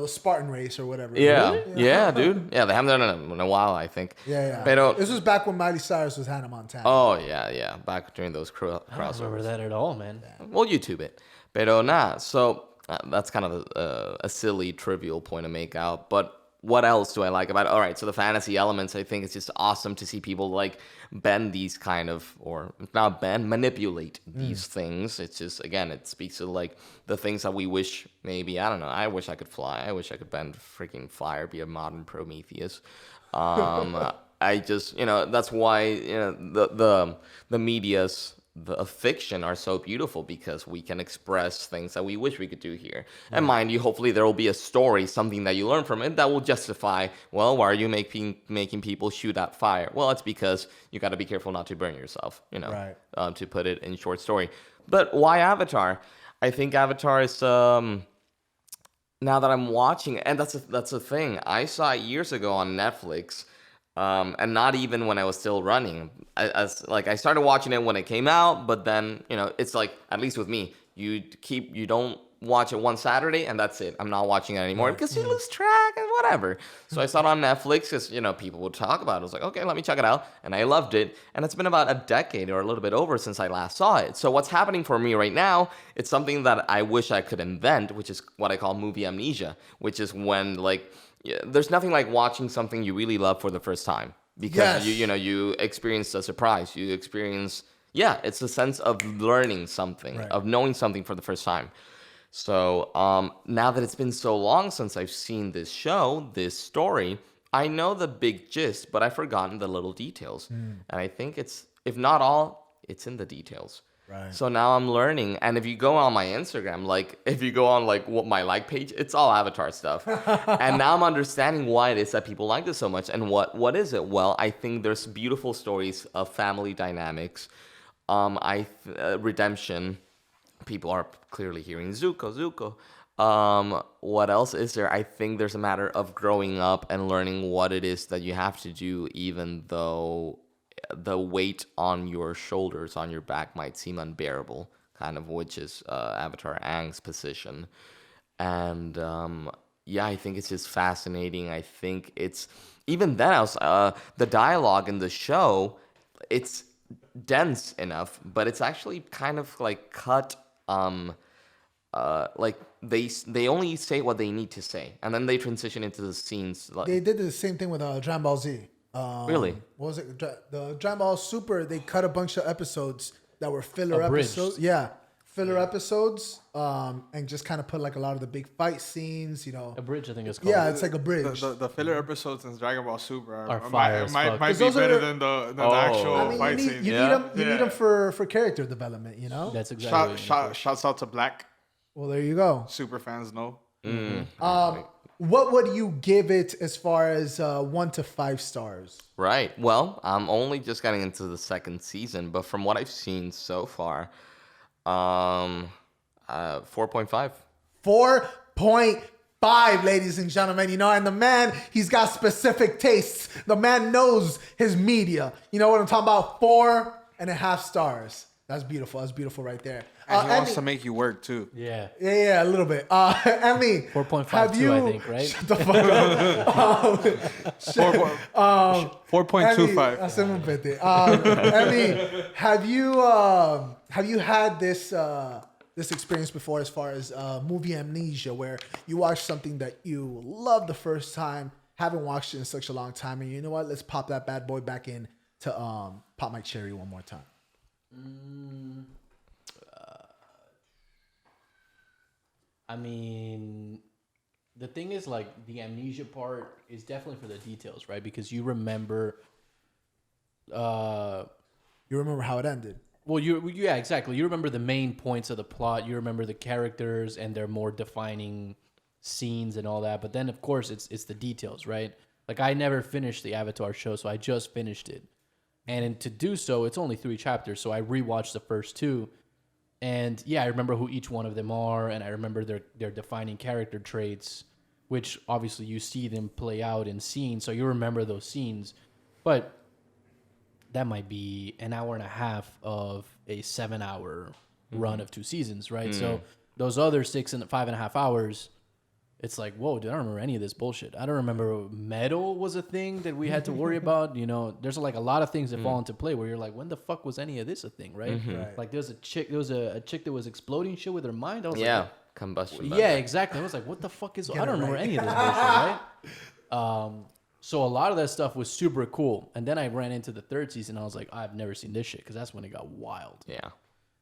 Spartan race or whatever. Yeah, Really? yeah, dude. Yeah, they haven't done it in a while, I think. Yeah. Pero, This was back when Miley Cyrus was Hannah Montana. oh, yeah. Back during those I don't remember crossovers. that at all, man. Well, YouTube it. Pero nah, so that's kind of a silly, trivial point to make out. But what else do I like about it? All right, so the fantasy elements, I think it's just awesome to see people like bend these kind of, or not bend, manipulate these things. It's just, again, it speaks to like the things that we wish maybe, I don't know, I wish I could fly. I wish I could bend freaking fire, be a modern Prometheus. I just, that's why, the media's the fiction are so beautiful, because we can express things that we wish we could do here. And mind you, hopefully there will be a story, something that you learn from it that will justify, well, why are you making people shoot at fire? Well, it's because you got to be careful not to burn yourself, Right. to put it in short story. But why Avatar? I think Avatar is, now that I'm watching it, and that's a thing. I saw it years ago on Netflix. And not even when I was still running. I started watching it when it came out, but then, it's like, at least with me, you don't watch it one Saturday and that's it. I'm not watching it anymore because you lose track and whatever. So I saw it on Netflix because, people would talk about it. I was like, okay, let me check it out. And I loved it. And it's been about a decade or a little bit over since I last saw it. So what's happening for me right now, it's something that I wish I could invent, which is what I call movie amnesia, which is when, there's nothing like watching something you really love for the first time. Because, you experience a surprise. You experience... Yeah, it's a sense of learning something, right. of knowing something for the first time. So now that it's been so long since I've seen this show, this story, I know the big gist, but I've forgotten the little details. And I think it's, if not all, it's in the details. Right. So now I'm learning. And if you go on my Instagram, if you go on what my page, it's all Avatar stuff. And now I'm understanding why it is that people like this so much. And what is it? Well, I think there's beautiful stories of family dynamics. Redemption. People are clearly hearing Zuko. What else is there? I think there's a matter of growing up and learning what it is that you have to do, even though the weight on your shoulders, on your back, might seem unbearable, kind of, which is Avatar Aang's position. And I think it's just fascinating. I think it's, even then, the dialogue in the show, it's dense enough, but it's actually kind of cut, they only say what they need to say, and then they transition into the scenes. They did the same thing with Dragon Ball Z. Really? What was it? The Dragon Ball Super, they cut a bunch of episodes that were filler Abridged. episodes. Yeah. Filler episodes, and just kind of put a lot of the big fight scenes, A bridge, I think it's called. Yeah, it's like a bridge. The filler episodes in Dragon Ball Super are fire as fuck. might be better than the actual fight scenes. You need them for character development, That's exactly. Shouts out to Black. Well, there you go. Super fans know. What would you give it as far as 1 to 5 stars? Right. Well, I'm only just getting into the second season, but from what I've seen so far, 4.5. 4.5, ladies and gentlemen. And the man, he's got specific tastes. The man knows his media. You know what I'm talking about? 4.5 stars. That's beautiful. That's beautiful right there. And he wants to make you work too. Yeah. Yeah, a little bit. Emmy, 4.52, I think, right? Shut the fuck up. 4.25. Hacemos pete. Emmy, have you had this experience before as far as movie amnesia, where you watch something that you love the first time, haven't watched it in such a long time, and you know what? Let's pop that bad boy back in to pop my cherry one more time. I mean, the thing is, the amnesia part is definitely for the details, right? Because you remember... you remember how it ended. Well, yeah, exactly. You remember the main points of the plot. You remember the characters and their more defining scenes and all that. But then, of course, it's the details, right? I never finished the Avatar show, so I just finished it. And to do so, it's only 3 chapters, so I rewatched the first 2. And yeah, I remember who each one of them are, and I remember their defining character traits, which obviously you see them play out in scenes, so you remember those scenes. But that might be an hour and a half of a 7-hour run of 2 seasons, right? So those other 6 and 5.5 hours, it's like, whoa, dude, I don't remember any of this bullshit. I don't remember metal was a thing that we had to worry about. There's a lot of things that fall into play where you're like, when the fuck was any of this a thing, right? Right. There was a chick that was exploding shit with her mind. I was combustion. yeah, exactly. I was like, what the fuck is? I don't remember any of this bullshit, right? So a lot of that stuff was super cool. And then I ran into the 3rd season. And I was like, I've never seen this shit, because that's when it got wild. Yeah.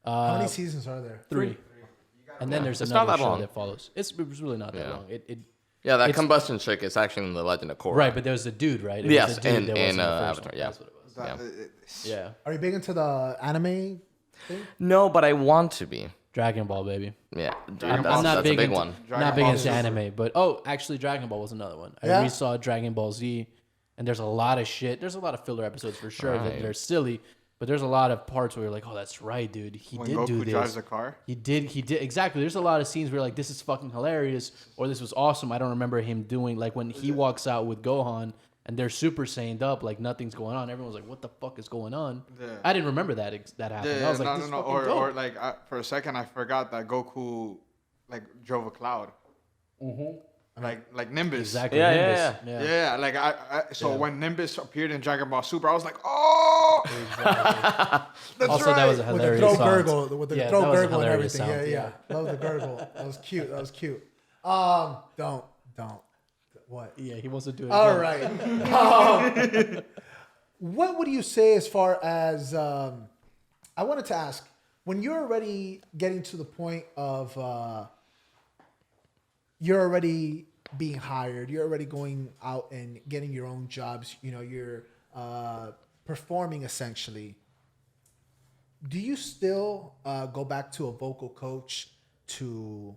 How many seasons are there? 3. And then there's It's not another that show long. that follows. It's really not that long. That combustion chick is actually in the Legend of Korra. Right, but there's a dude, right? It Yes, was a dude that was in in the first Avatar, one. yeah. That's what it was. Yeah. Are you big into the anime thing? No, but I want to be. Dragon Ball, baby. Yeah, I'm that's not a big big into, one. Not big into anime, but actually, Dragon Ball was another one. Yeah? I resaw Dragon Ball Z, and there's a lot of shit. There's a lot of filler episodes for sure that they're silly, but there's a lot of parts where you're like, oh, that's right, dude. He When did Goku do this. drives a car. He did exactly. There's a lot of scenes where you're like, this is fucking hilarious, or this was awesome. I don't remember him doing when he walks out with Gohan and they're super saiyaned up, nothing's going on. Everyone's like, what the fuck is going on? Yeah. I didn't remember that happened. I was like, this is fucking dope. Or for a second I forgot that Goku drove a cloud. I like Nimbus. Exactly. Yeah, Nimbus. yeah, Yeah, like so when Nimbus appeared in Dragon Ball Super, I was like, oh, That's Also, that was a with the hilarious throat sound. gurgle, with the Yeah, throat that was a gurgle and hilarious everything. sound. Yeah. Love the gurgle. That was cute. Don't. What? Yeah, he wants to do it. All again. right. What would you say as far as I wanted to ask, when you're already getting to the point of you're already being hired, you're already going out and getting your own jobs, you're performing essentially. Do you still go back to a vocal coach to,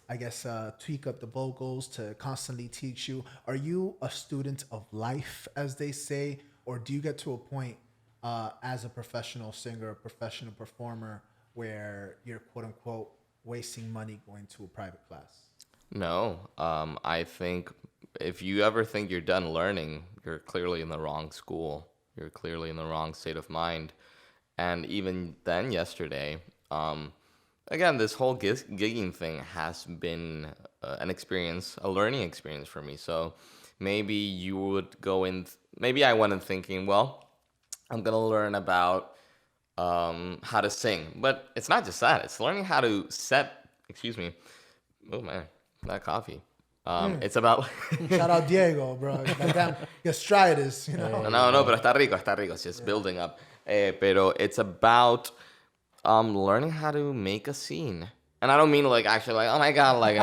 I guess, tweak up the vocals, to constantly teach you? Are you a student of life, as they say, or do you get to a point as a professional singer, a professional performer, where you're quote unquote wasting money going to a private class? No, I think if you ever think you're done learning, you're clearly in the wrong school. You're clearly in the wrong state of mind. And even then, yesterday, again, this whole gigging thing has been an experience, a learning experience for me. So maybe you would go in, maybe I went in thinking, well, I'm going to learn about how to sing. But it's not just that. It's learning how to oh man, that coffee. It's about... Shout out Diego, bro. Goddamn gastritis, No, pero está rico. It's just building up. Pero it's about learning how to make a scene. And I don't mean like actually like, oh my God, like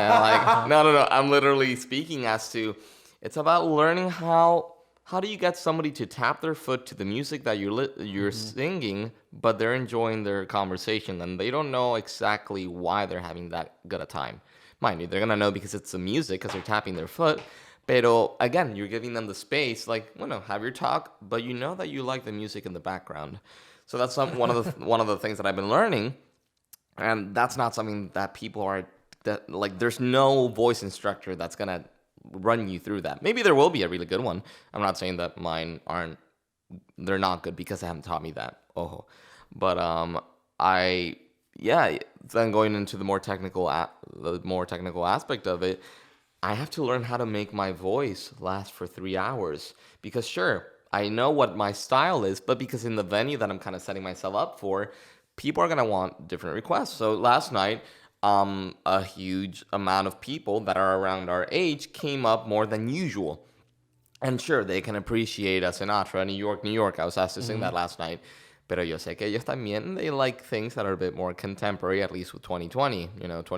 no. I'm literally speaking as to, it's about learning how do you get somebody to tap their foot to the music that you're singing, but they're enjoying their conversation and they don't know exactly why they're having that good a time. Mind you, they're going to know because it's the music, because they're tapping their foot. Pero again, you're giving them the space, like, have your talk, but you know that you like the music in the background. So that's one of the things that I've been learning, and that's not something that people are there's no voice instructor that's gonna run you through that. Maybe there will be a really good one. I'm not saying that mine they're not good because they haven't taught me that. But then going into the more technical aspect of it, I have to learn how to make my voice last for 3 hours. Because sure, I know what my style is, but because in the venue that I'm kind of setting myself up for, people are going to want different requests. So last night, a huge amount of people that are around our age came up more than usual. And sure, they can appreciate a Sinatra, New York. I was asked to sing that last night. Pero yo sé que ellos también, they like things that are a bit more contemporary, at least with 2020,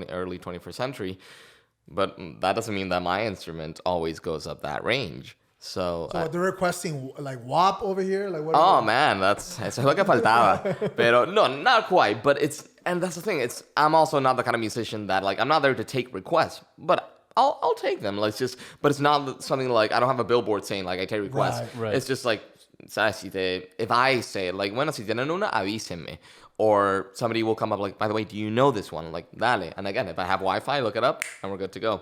early 21st century. But that doesn't mean that my instrument always goes up that range. So they're requesting like WAP over here? Like what? Oh man, eso es lo que faltaba. Pero no, not quite. But and that's the thing. I'm also not the kind of musician that like, I'm not there to take requests, but I'll take them. But it's not something like, I don't have a billboard saying like I take requests. Right. It's just like, if I say like, bueno, si tienen una, avísenme. Or somebody will come up like, by the way, do you know this one? Like, dale. And again, if I have Wi-Fi, look it up and we're good to go.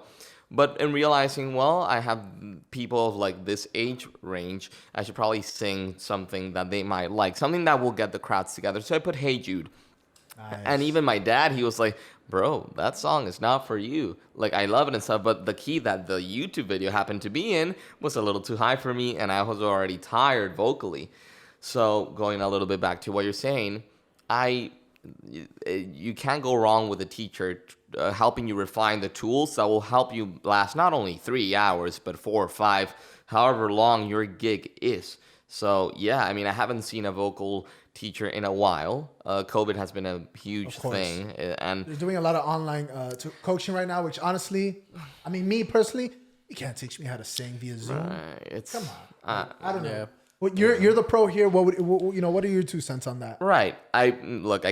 But in realizing, well, I have people of like this age range, I should probably sing something that they might like, something that will get the crowds together. So I put Hey Jude. Nice. And even my dad, he was like, bro, that song is not for you. Like, I love it and stuff, but the key that the YouTube video happened to be in was a little too high for me, and I was already tired vocally. So going a little bit back to what you're saying, you can't go wrong with a teacher helping you refine the tools that will help you last not only 3 hours, but 4 or 5, however long your gig is. So, yeah, I mean, I haven't seen a vocal teacher in a while. COVID has been a huge thing. And they're doing a lot of online coaching right now, which honestly, I mean, me personally, you can't teach me how to sing via Zoom. Come on. I don't know. Well, you're the pro here. What are your 2 cents on that? Right. I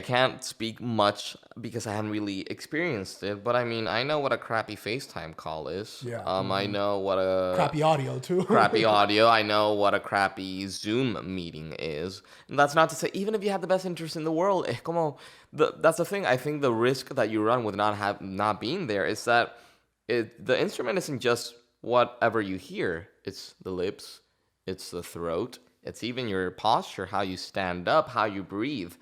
can't speak much because I haven't really experienced it, but I mean, I know what a crappy FaceTime call is. Yeah. I know what a crappy audio too. Crappy audio. I know what a crappy Zoom meeting is. And that's not to say even if you have the best interest in the world, that's the thing. I think the risk that you run with not being there is that the instrument isn't just whatever you hear. It's the lips. It's the throat. It's even your posture, how you stand up, how you breathe.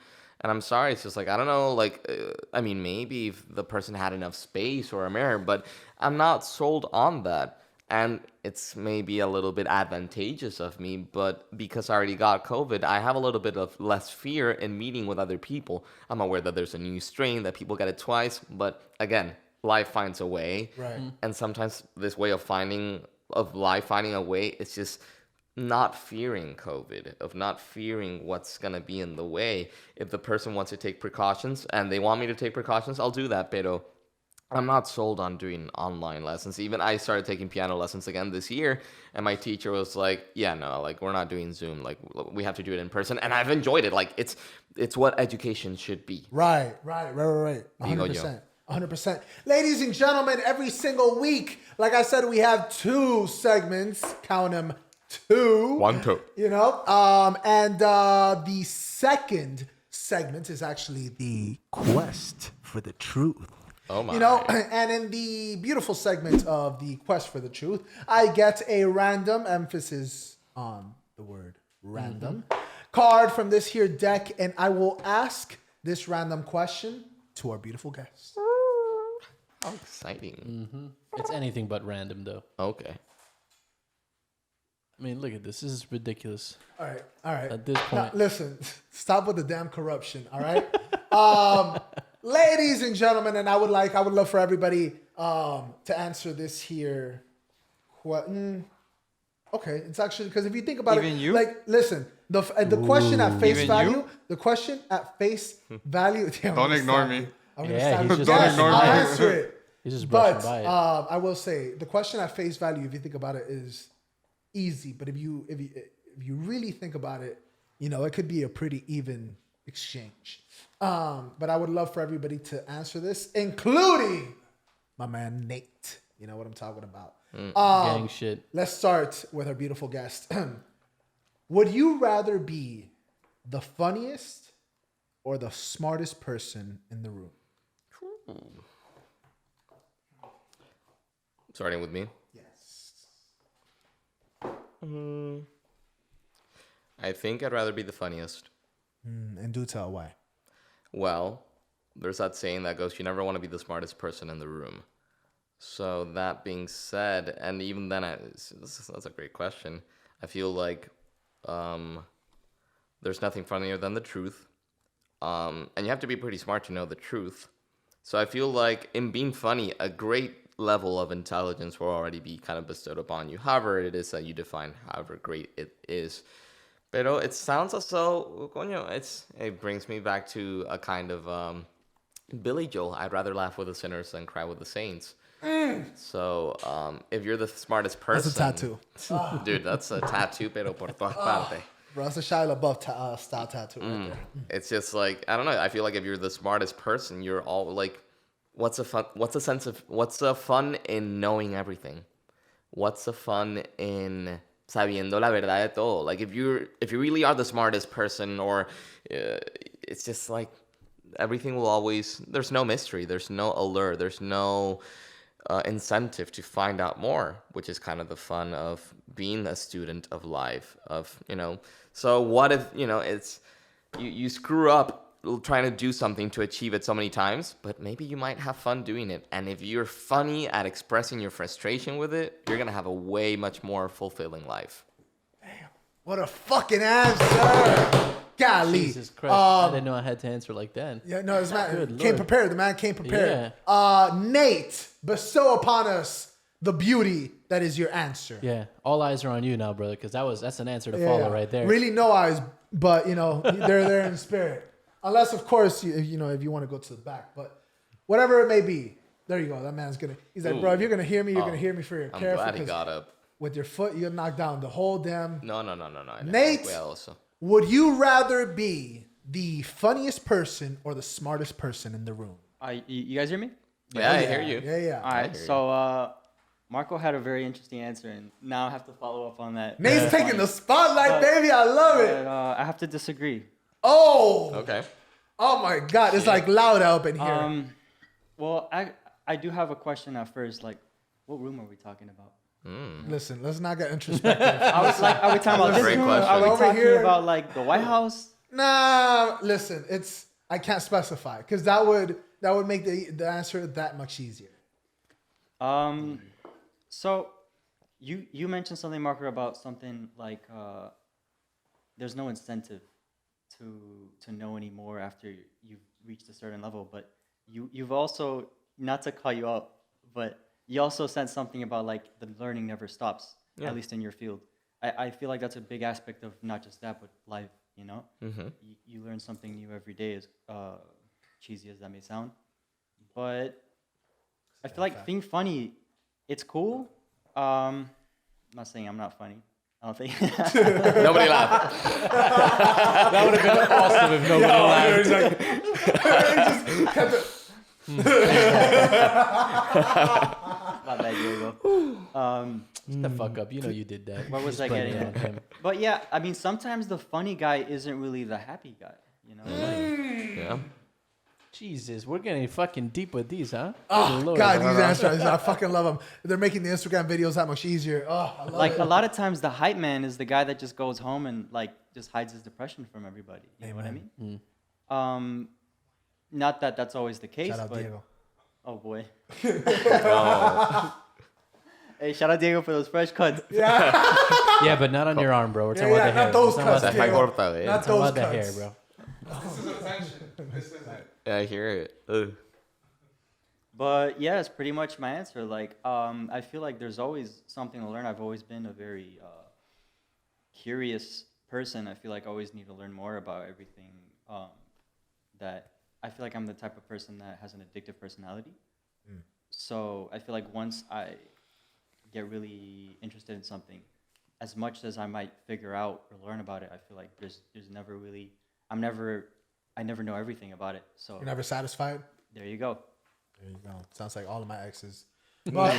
And I'm sorry, it's just like, I don't know, like, I mean, maybe if the person had enough space or a mirror, but I'm not sold on that. And it's maybe a little bit advantageous of me, but because I already got COVID, I have a little bit of less fear in meeting with other people. I'm aware that there's a new strain, that people get it twice, but again, life finds a way. Right. And sometimes this way of life finding a way, it's just not fearing COVID, of not fearing what's going to be in the way. If the person wants to take precautions and they want me to take precautions, I'll do that, pero I'm not sold on doing online lessons. Even I started taking piano lessons again this year, and my teacher was like, yeah, no, like, we're not doing Zoom. Like, we have to do it in person. And I've enjoyed it. Like, it's what education should be. Right. 100%. 100%. Ladies and gentlemen, every single week, like I said, we have 2 segments. Count them, 2. 1, 2. You know, and the second segment is actually the quest for the truth. Oh my. You know, and in the beautiful segment of the quest for the truth, I get a random emphasis on the word random card from this here deck, and I will ask this random question to our beautiful guests. How exciting. It's anything but random, though. Okay. I mean, look at this. This is ridiculous. All right. At this Now, point, listen, stop with the damn corruption. All right. Ladies and gentlemen, and I would love for everybody to answer this here. Okay, it's actually, because if you think about Even it, you? like, listen, the question at face Even value, you? the question at face value. Damn, Don't I'm ignore gonna me. I'm gonna Yeah, stop. he's just Yes, brushing I'll by it. answer it. he's just brushing But by it. I will say the question at face value, if you think about it, is easy. But if you really think about it, you know, it could be a pretty even exchange. But I would love for everybody to answer this, including my man Nate. You know what I'm talking about. Gang shit. Let's start with our beautiful guest. Would you rather be the funniest or the smartest person in the room? Starting with me. Yes. I think I'd rather be the funniest. And do tell why. Well, there's that saying that goes, you never want to be the smartest person in the room. So that being said, and even then, that's a great question. I feel like there's nothing funnier than the truth. And you have to be pretty smart to know the truth. So I feel like in being funny, a great level of intelligence will already be kind of bestowed upon you. However it is that you define however great it is. Pero it sounds as though, coño, it brings me back to a kind of Billy Joel. I'd rather laugh with the sinners than cry with the saints. So if you're the smartest person... That's a tattoo. Dude, that's a tattoo, pero por todas partes. Bro, that's a Shia LaBeouf style tattoo right there. It's just like, I don't know. I feel like if you're the smartest person, you're all like, what's the fun in knowing everything? What's the fun in sabiendo la verdad de todo? Like if you really are the smartest person, or it's just like everything will always, there's no mystery, there's no allure, there's no incentive to find out more, which is kind of the fun of being a student of life, of, you know. So what if, you know, it's you screw up trying to do something to achieve it so many times, but maybe you might have fun doing it. And if you're funny at expressing your frustration with it, you're gonna have a way much more fulfilling life. Damn, what a fucking answer! Golly. Jesus Christ. I didn't know I had to answer like that. Yeah, no, this man Good came Lord. prepared. The man came prepared. Nate, bestow upon us the beauty that is your answer. Yeah. All eyes are on you now, brother, because that's an answer to follow right there. Really no eyes, but you know, they're there in spirit. Unless, of course, if you want to go to the back. But whatever it may be, there you go. That man's gonna. He's like, bro, if you're gonna hear me, you're gonna hear me for your I'm careful. glad he got up. With your foot, you'll knock down the whole damn. No. Nate, would you rather be the funniest person or the smartest person in the room? You guys hear me? Yeah, I hear you. Yeah. All right. So Marco had a very interesting answer, and now I have to follow up on that. Nate's taking the spotlight, baby. I love it. But, I have to disagree. Oh. Okay. Oh my God! It's like loud up in here. Well, I do have a question at first. Like, what room are we talking about? Listen, let's not get introspective. Are we talking about this Great room? question. Are we Over talking here. about like the White House? Nah, listen. It's I can't specify because that would make the answer that much easier. So you mentioned something, Marco, about something like there's no incentive to know anymore after you've reached a certain level, but you've also, not to call you out, but you also said something about like the learning never stops, at least in your field. I feel like that's a big aspect of not just that, but life, you know? Mm-hmm. You learn something new every day, as cheesy as that may sound. But I feel like being funny, it's cool. I'm not saying I'm not funny. I don't think. Nobody laughed. That would have been awesome if nobody laughed. My bad, Diego. Shut the fuck up. You know you did that. What was I getting at? But yeah, I mean, sometimes the funny guy isn't really the happy guy. You know? Yeah. Jesus, we're getting fucking deep with these, huh? Oh, Lord. God, these answers, I fucking love them. They're making the Instagram videos that much easier. Oh, I love Like it. a lot of times, the hype man is the guy that just goes home and like just hides his depression from everybody. You know what I mean? Not that that's always the case, Shout out but Diego. oh boy. Hey, shout out Diego for those fresh cuts. Yeah, but not on your arm, bro. We're talking about the hair. not those We're talking cuts, about Deja Diego. corta, eh? Not the, those about the hair, cuts. bro. This is attention. This is it. Yeah, I hear it. Ugh. But yeah, it's pretty much my answer. Like, I feel like there's always something to learn. I've always been a very curious person. I feel like I always need to learn more about everything. That I feel like I'm the type of person that has an addictive personality. So I feel like once I get really interested in something, as much as I might figure out or learn about it, I feel like there's never really, I never know everything about it. So You're never satisfied? there you go. There you go. Sounds like all of my exes. But,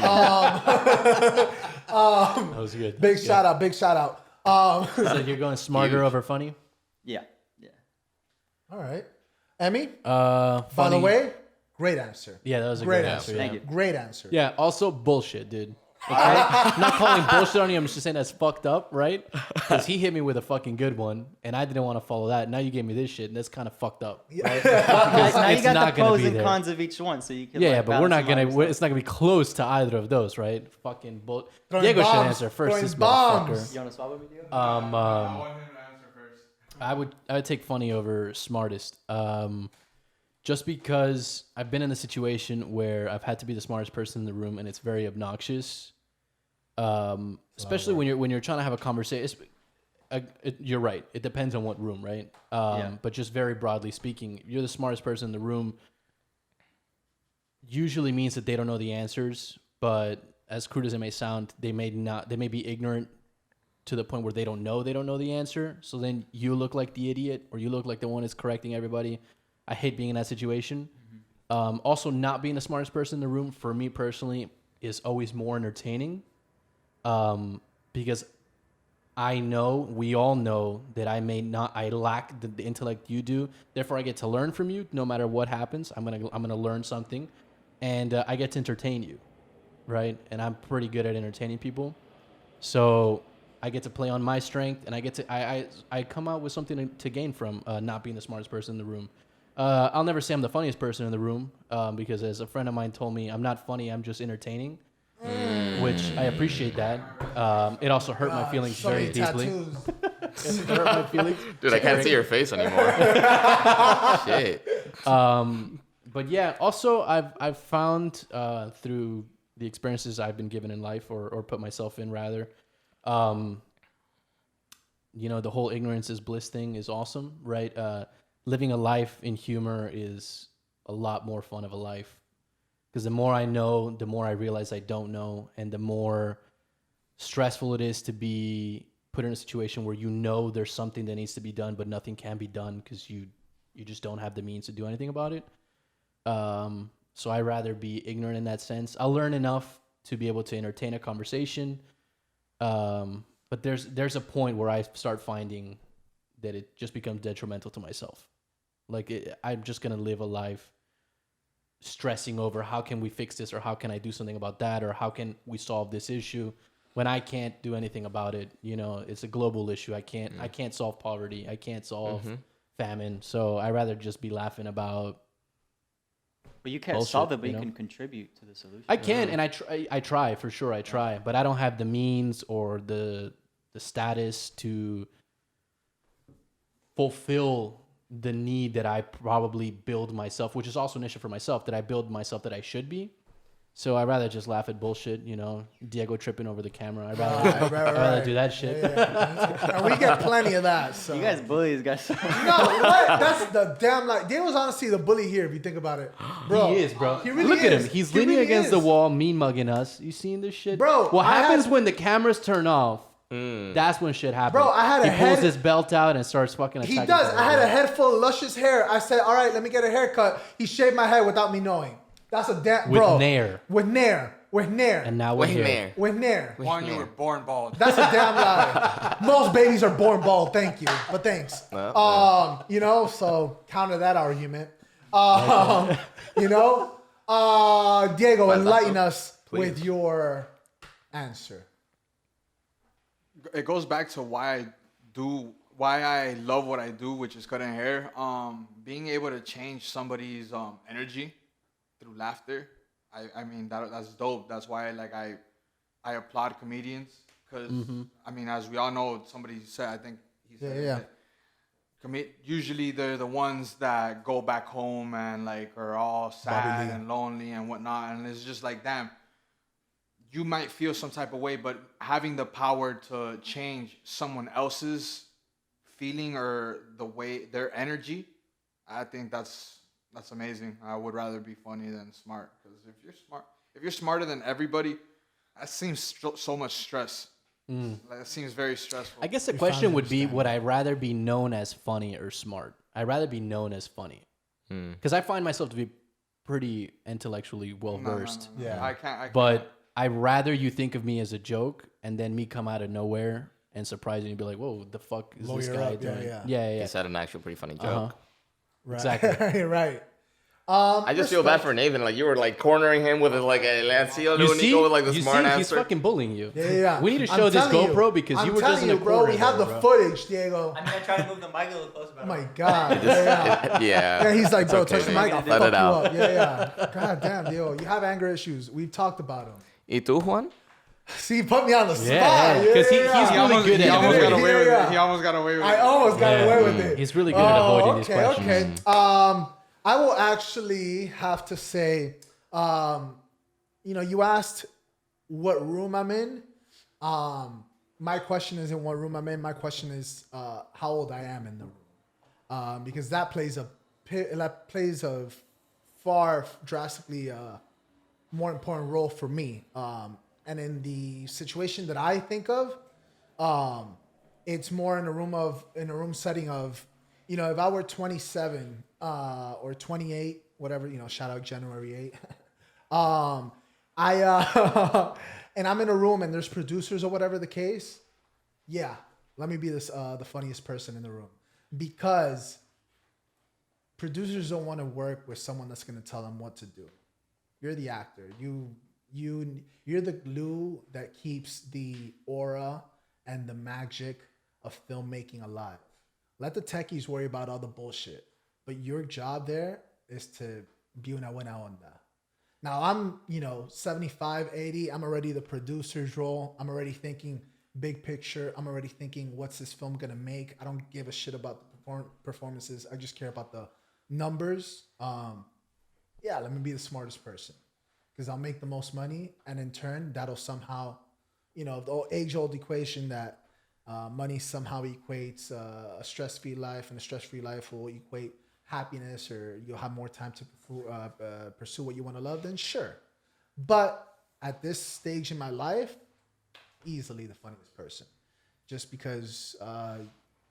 That was good. big shout out, big shout out. So you're going smarter over funny? Yeah. All right. Emmy, By by the way, great answer. Yeah, that was a Great great answer. answer. Thank Yeah. you. Great answer. Yeah, also bullshit, dude. Okay? I'm not calling bullshit on you. I'm just saying that's fucked up, right? Because he hit me with a fucking good one, and I didn't want to follow that. Now you gave me this shit, and that's kind of fucked up. Right? Now you it's got not the gonna pros be and there. cons of each one, so you can. Yeah, like, yeah, but we're not balance them out gonna. yourself. It's not gonna be close to either of those, right? Fucking bull. Throwing Diego should bombs, answer first. throwing This bombs. motherfucker. You want to swap with me, Diego? I want him to answer first. I would take funny over smartest. Just because I've been in a situation where I've had to be the smartest person in the room, and it's very obnoxious. Especially when you're trying to have a conversation. You're right. It depends on what room, right? But just very broadly speaking, if you're the smartest person in the room, usually means that they don't know the answers. But as crude as it may sound, they may be ignorant to the point where they don't know the answer. So then you look like the idiot, or you look like the one that's correcting everybody. I hate being in that situation. Also, not being the smartest person in the room, for me personally, is always more entertaining. Because we all know that I lack the intellect you do. Therefore, I get to learn from you. No matter what happens, I'm gonna learn something, and I get to entertain you, right? And I'm pretty good at entertaining people, so I get to play on my strength, and I come out with something to gain from not being the smartest person in the room. I'll never say I'm the funniest person in the room, because as a friend of mine told me, I'm not funny. I'm just entertaining. Which I appreciate that. It also hurt my feelings So very many deeply. tattoos. It hurt my feelings. Dude, I can't see your face anymore. Shit. But yeah, also I've found through the experiences I've been given in life, or put myself in rather, the whole ignorance is bliss thing is awesome, right? Living a life in humor is a lot more fun of a life. Because the more I know, the more I realize I don't know, and the more stressful it is to be put in a situation where there's something that needs to be done, but nothing can be done because you just don't have the means to do anything about it. So I'd rather be ignorant in that sense. I'll learn enough to be able to entertain a conversation, but there's a point where I start finding that it just becomes detrimental to myself. Like I'm just gonna live a life stressing over how can we fix this, or how can I do something about that, or how can we solve this issue when I can't do anything about it. It's a global issue. I can't solve poverty. I can't solve famine. So I rather just be laughing about. But you can't Bullshit, solve it, but you you know? can contribute to the solution. I can, and I try for sure. I try, but I don't have the means or the status to fulfill the need that I probably build myself, which is also an issue for myself, that I build myself that I should be. So I'd rather just laugh at bullshit, you know, Diego tripping over the camera. I'd rather do that shit. Yeah. And we get plenty of that. So. You guys bullies, guys. No, what? That's the damn like. Diego's honestly the bully here if you think about it, bro. He is, bro. He really Look at is. him. He's He leaning really against the is. wall, mean mugging us. You seen this shit, Bro, What I happens had- when the cameras turn off? That's when shit happens. Bro, I had a he pulls head- his belt out and starts fucking attacking. He does. people, I had bro. a head full of luscious hair. I said, all right, let me get a haircut. He shaved my head without me knowing. That's a damn With bro. nair. With nair. With nair. And now we're Wait here. there. With nair. Juan, you were born bald. That's a damn lie. Most babies are born bald. Thank you, but thanks. You know, so counter that argument. You know, Diego, enlighten us with your answer. It goes back to why I love what I do, which is cutting hair. Being able to change somebody's energy through laughter. I mean that's dope. That's why I applaud comedians because I mean, as we all know, somebody said, I think he said that usually they're the ones that go back home and like are all sad and lonely and whatnot, and it's just like, damn, you might feel some type of way, but having the power to change someone else's feeling or the way their energy, I think that's amazing. I would rather be funny than smart, because if you're smarter than everybody, that seems so much stress. Like, it seems very stressful. I guess the question would be, would I rather be known as funny or smart? I'd rather be known as funny. Because I find myself to be pretty intellectually well-versed. No. Yeah. I can't. But I'd rather you think of me as a joke and then me come out of nowhere and surprise you and be like, whoa, what the fuck is this Lawyer guy up, doing? yeah. Yeah. He said an actual pretty funny joke. Uh-huh. Right. Exactly. Right. I just feel bad for Nathan. Like, you were like cornering him with like a Lancia You Nico with like the you smart see? answer. He's fucking bullying you. Yeah. We need to I'm show this telling GoPro because I'm you were just in telling the bro. corner We have there, the bro. footage, Diego. I mean, I tried to move the mic a little closer, but Oh my god. Yeah. Yeah. He's like, bro, okay, touch the man. mic, I'll Let fuck it you out. up. Yeah. God damn, Diego, you have anger issues. We've talked about them. ¿Y tú, Juan? See, you put me on the spot. Yeah, 'cause he's He really almost, good he at almost avoiding got it. away with Yeah. it. He almost got away with I it. almost got Yeah. away with it. He's really good at avoiding these questions. Okay. I will actually have to say, you asked what room I'm in. My question isn't what room I'm in. My question is how old I am in the room, because that plays a far drastically more important role for me. And in the situation that I think of, it's more in a room setting of, if I were 27 or 28, whatever, shout out January 8. And I'm in a room and there's producers or whatever the case. Yeah, let me be the funniest person in the room, because producers don't want to work with someone that's going to tell them what to do. You're the actor. You're the glue that keeps the aura and the magic of filmmaking alive. Let the techies worry about all the bullshit, but your job there is to be una buena onda. Now I'm, 75, 80. I'm already the producer's role. I'm already thinking big picture. I'm already thinking, what's this film gonna make? I don't give a shit about the performances. I just care about the numbers. Let me be the smartest person, because I'll make the most money, and in turn, that'll somehow, the age-old equation that money somehow equates a stress-free life, and a stress-free life will equate happiness, or you'll have more time to pursue what you want to love, then sure. But at this stage in my life, easily the funniest person, just because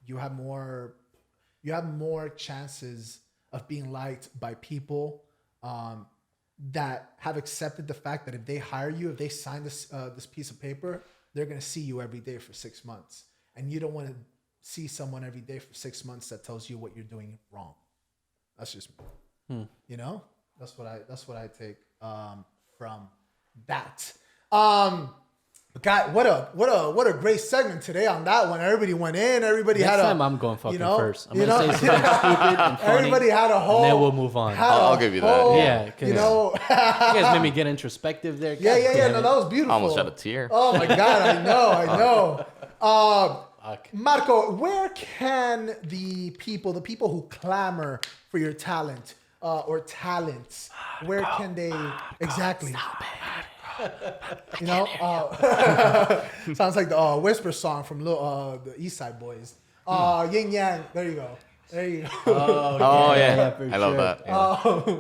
you have more chances of being liked by people that have accepted the fact that if they hire you, if they sign this piece of paper, they're going to see you every day for 6 months. And you don't want to see someone every day for 6 months that tells you what you're doing wrong. That's just me. That's what I take from that. God, what a great segment today on that one. Everybody went in. Everybody Next had a. time I'm going fucking first. I'm you gonna say something stupid and funny. Everybody had a whole. And then we'll move on. I'll give you that. Yeah, 'cause You know. you guys made me get introspective there. Yeah. God damn No, it. that was beautiful. I almost shed a tear. Oh my God, I know. Fuck. Marco, where can the people who clamor for your talent or talents, where can they exactly? You know, sounds like the Whisper song from the East Side Boys. Yin Yang. There you go. Oh yeah, for I love sure. that. Yeah.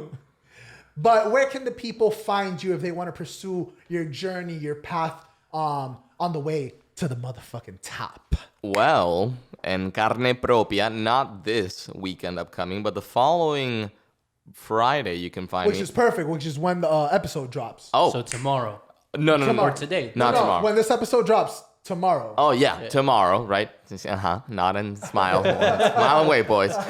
But where can the people find you if they want to pursue your journey, your path on the way to the motherfucking top? Well, en carne propia, not this weekend upcoming, but the following Friday you can find Which me. is perfect, which is when the episode drops. Oh, So tomorrow. no, tomorrow. Or today. Not tomorrow. When this episode drops tomorrow. Oh yeah, tomorrow, right? Nod and smile, smile and wait, boys. So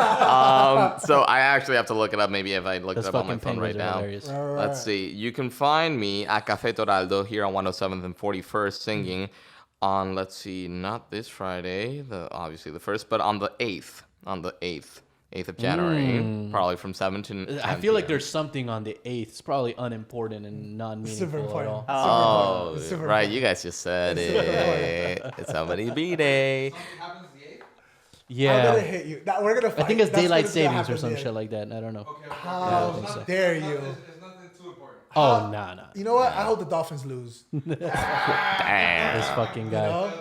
I actually have to look it up. Maybe if I look Those it up on my fucking phone right penguins are now. hilarious. Let's see. You can find me at Café Toraldo here on 107th and 41st singing on. Let's see, not this Friday, obviously the first, but on the 8th. On the 8th of January, probably from 7 to 10 I feel like p.m. there's something on the 8th. It's probably unimportant and Super non-meaningful at important. all. Oh, Super right. important. You guys just said it. It's somebody B-Day. Happens the 8th? I'm Yeah. gonna hit you. We're gonna fight. I think it's That's daylight what's gonna savings or happen some there. shit like that. I don't know. Okay. How think so. dare you? It's nothing too important. Oh, nah. You know what? I hope the Dolphins lose. Damn. This fucking guy. know?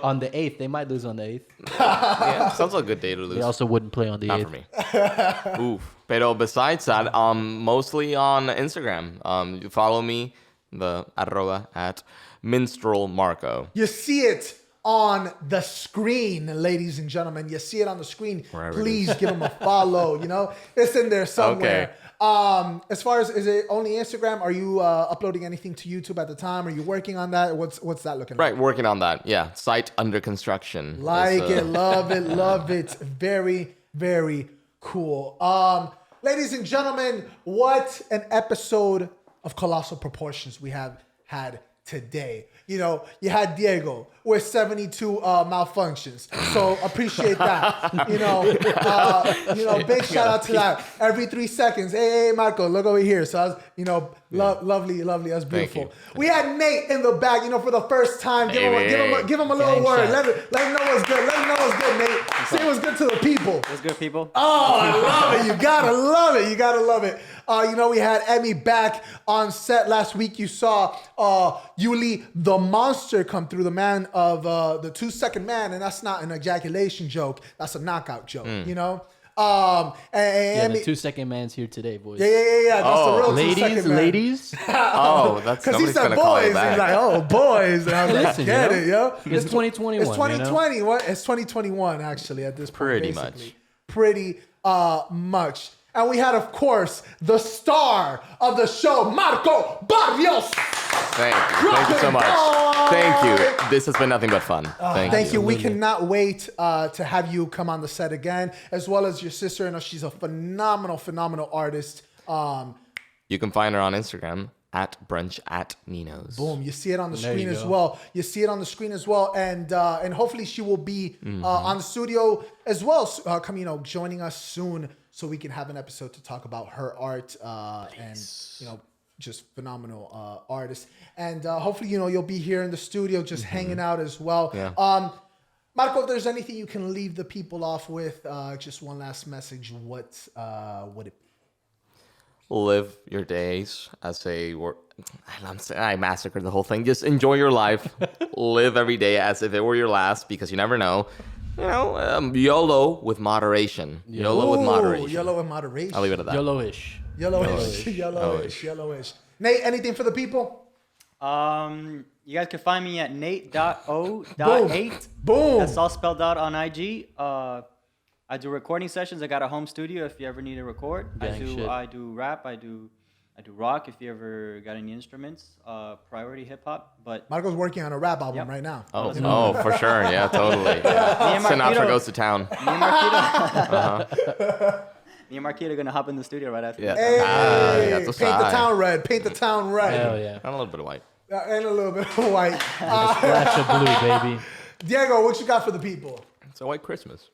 On the 8th. They might lose on the 8th. Yeah, sounds like a good day to They lose. also wouldn't play on the Not 8th. for me. Oof. Pero besides that, mostly on Instagram. You follow me, the arroba at minstrel Marco. You see it on the screen, ladies and gentlemen. You see it on the screen. Wherever it Please give them a follow. You know, it's in there somewhere. Okay. As far as, is it only Instagram? Are you uploading anything to YouTube at the time? Are you working on that? What's that looking like? Right, working on that. Yeah, site under construction. Like It's, it, love it, love it. Very, very cool. Ladies and gentlemen, what an episode of colossal proportions we have had today. You know, you had Diego with 72 malfunctions, so appreciate that. Big shout out to that. Every 3 seconds, hey Marco, look over here. So I was, lovely. That's beautiful. you. We had Nate in the back, for the first time. Give him a little Gang word. shot. Let him know what's good. Let him know what's good, Nate. Say what's good to the people. What's good, people? Oh, I love it. You gotta love it. You gotta love it. We had Emmy back on set last week. You saw Yuli the monster come through, the man of the 2-second man, and that's not an ejaculation joke. That's a knockout joke. And Yeah, Emmy, the 2-second man's here today, boys. yeah. That's the real Ladies, 2-second man. ladies. Oh, that's Because he somebody's said gonna call boys. you He's back. like, oh, boys. And I was like, Listen, get you know, it, yo. It's 2021. It's 2020. What? It's 2021, actually, at this point. Pretty basically. much. Pretty much. And we had, of course, the star of the show, Marco Barrios. Thank you so much. Thank you. This has been nothing but fun. Thank you. We cannot wait to have you come on the set again, as well as your sister. I know she's a phenomenal artist. You can find her on Instagram at brunch at Nino's. Boom! You see it on the There screen you as go. well. You see it on the screen as well, and hopefully she will be on the studio as well, joining us soon, so we can have an episode to talk about her art and just phenomenal artist. And hopefully you'll be here in the studio just hanging out as well. Yeah. Marco, if there's anything you can leave the people off with, just one last message, what would it be? Live your days as they were. I massacred the whole thing. Just enjoy your life. Live every day as if it were your last, because you never know. YOLO with moderation. YOLO with moderation. YOLO with moderation. I'll leave it at that. YOLO-ish. Yellowish. Nate, anything for the people? You guys can find me at nate.o.8. Boom. That's all spelled out on IG. I do recording sessions. I got a home studio if you ever need to record. Gang shit. I do rap. I do rock if you ever got any instruments. Priority hip hop. But Marco's working on a rap album Yep. right now. Oh, for sure. Yeah, totally. me and Sinatra Marquito, goes to town. me and Marquito, me and Marquito are gonna hop in the studio right after Yeah. this. Hey, that's a paint the sign. town red. Paint the town red. Hell yeah. And a little bit of white. And a little bit of white. Splash of blue, baby. Diego, what you got for the people? It's a white Christmas.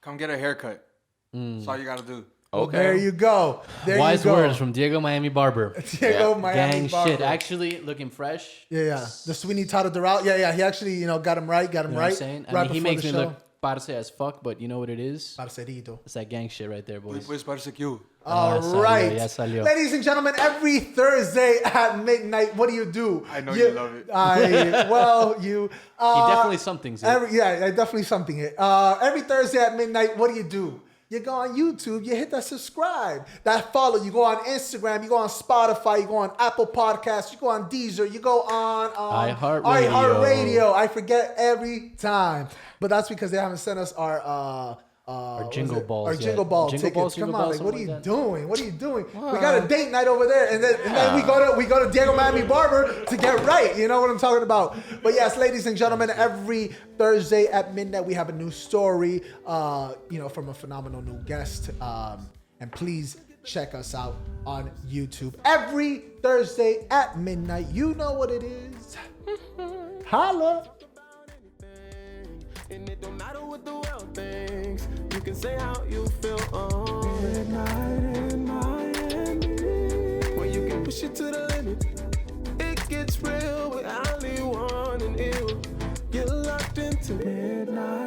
Come get a haircut. That's all you gotta do. Okay. There you go. Wise words from Diego Miami Barber. Diego Miami Gang Barber. shit. Actually, looking fresh. Yeah. The Sweeney Todd of Doral. Yeah. He actually, got him right. You know what I'm saying? I Right mean, he before makes the me show. look parce as fuck, but you know what it is? Parcerito. It's that gang shit right there, boys. Pues parece que All salió, right. ya salió. Ladies and gentlemen, every Thursday at midnight, what do you do? I know you love it. You. He definitely something's it. Definitely something it. Every Thursday at midnight, what do? You go on YouTube, you hit that subscribe, that follow. You go on Instagram, you go on Spotify, you go on Apple Podcasts, you go on Deezer, you go on iHeartRadio. I forget every time, but that's because they haven't sent us our jingle balls our yet. jingle ball Jingle tickets. balls, Come jingle on, balls, like, what are something you like doing? What are you doing? We got a date night over there, and then we go to Diego Miami Barber to get right. You know what I'm talking about? But yes, ladies and gentlemen, every Thursday at midnight we have a new story, from a phenomenal new guest. And please check us out on YouTube every Thursday at midnight. You know what it is. Holla. And it don't matter what the world thinks. You can say how you feel on midnight in Miami. When you can push it to the limit, it gets real with only one and ill. You're locked into midnight.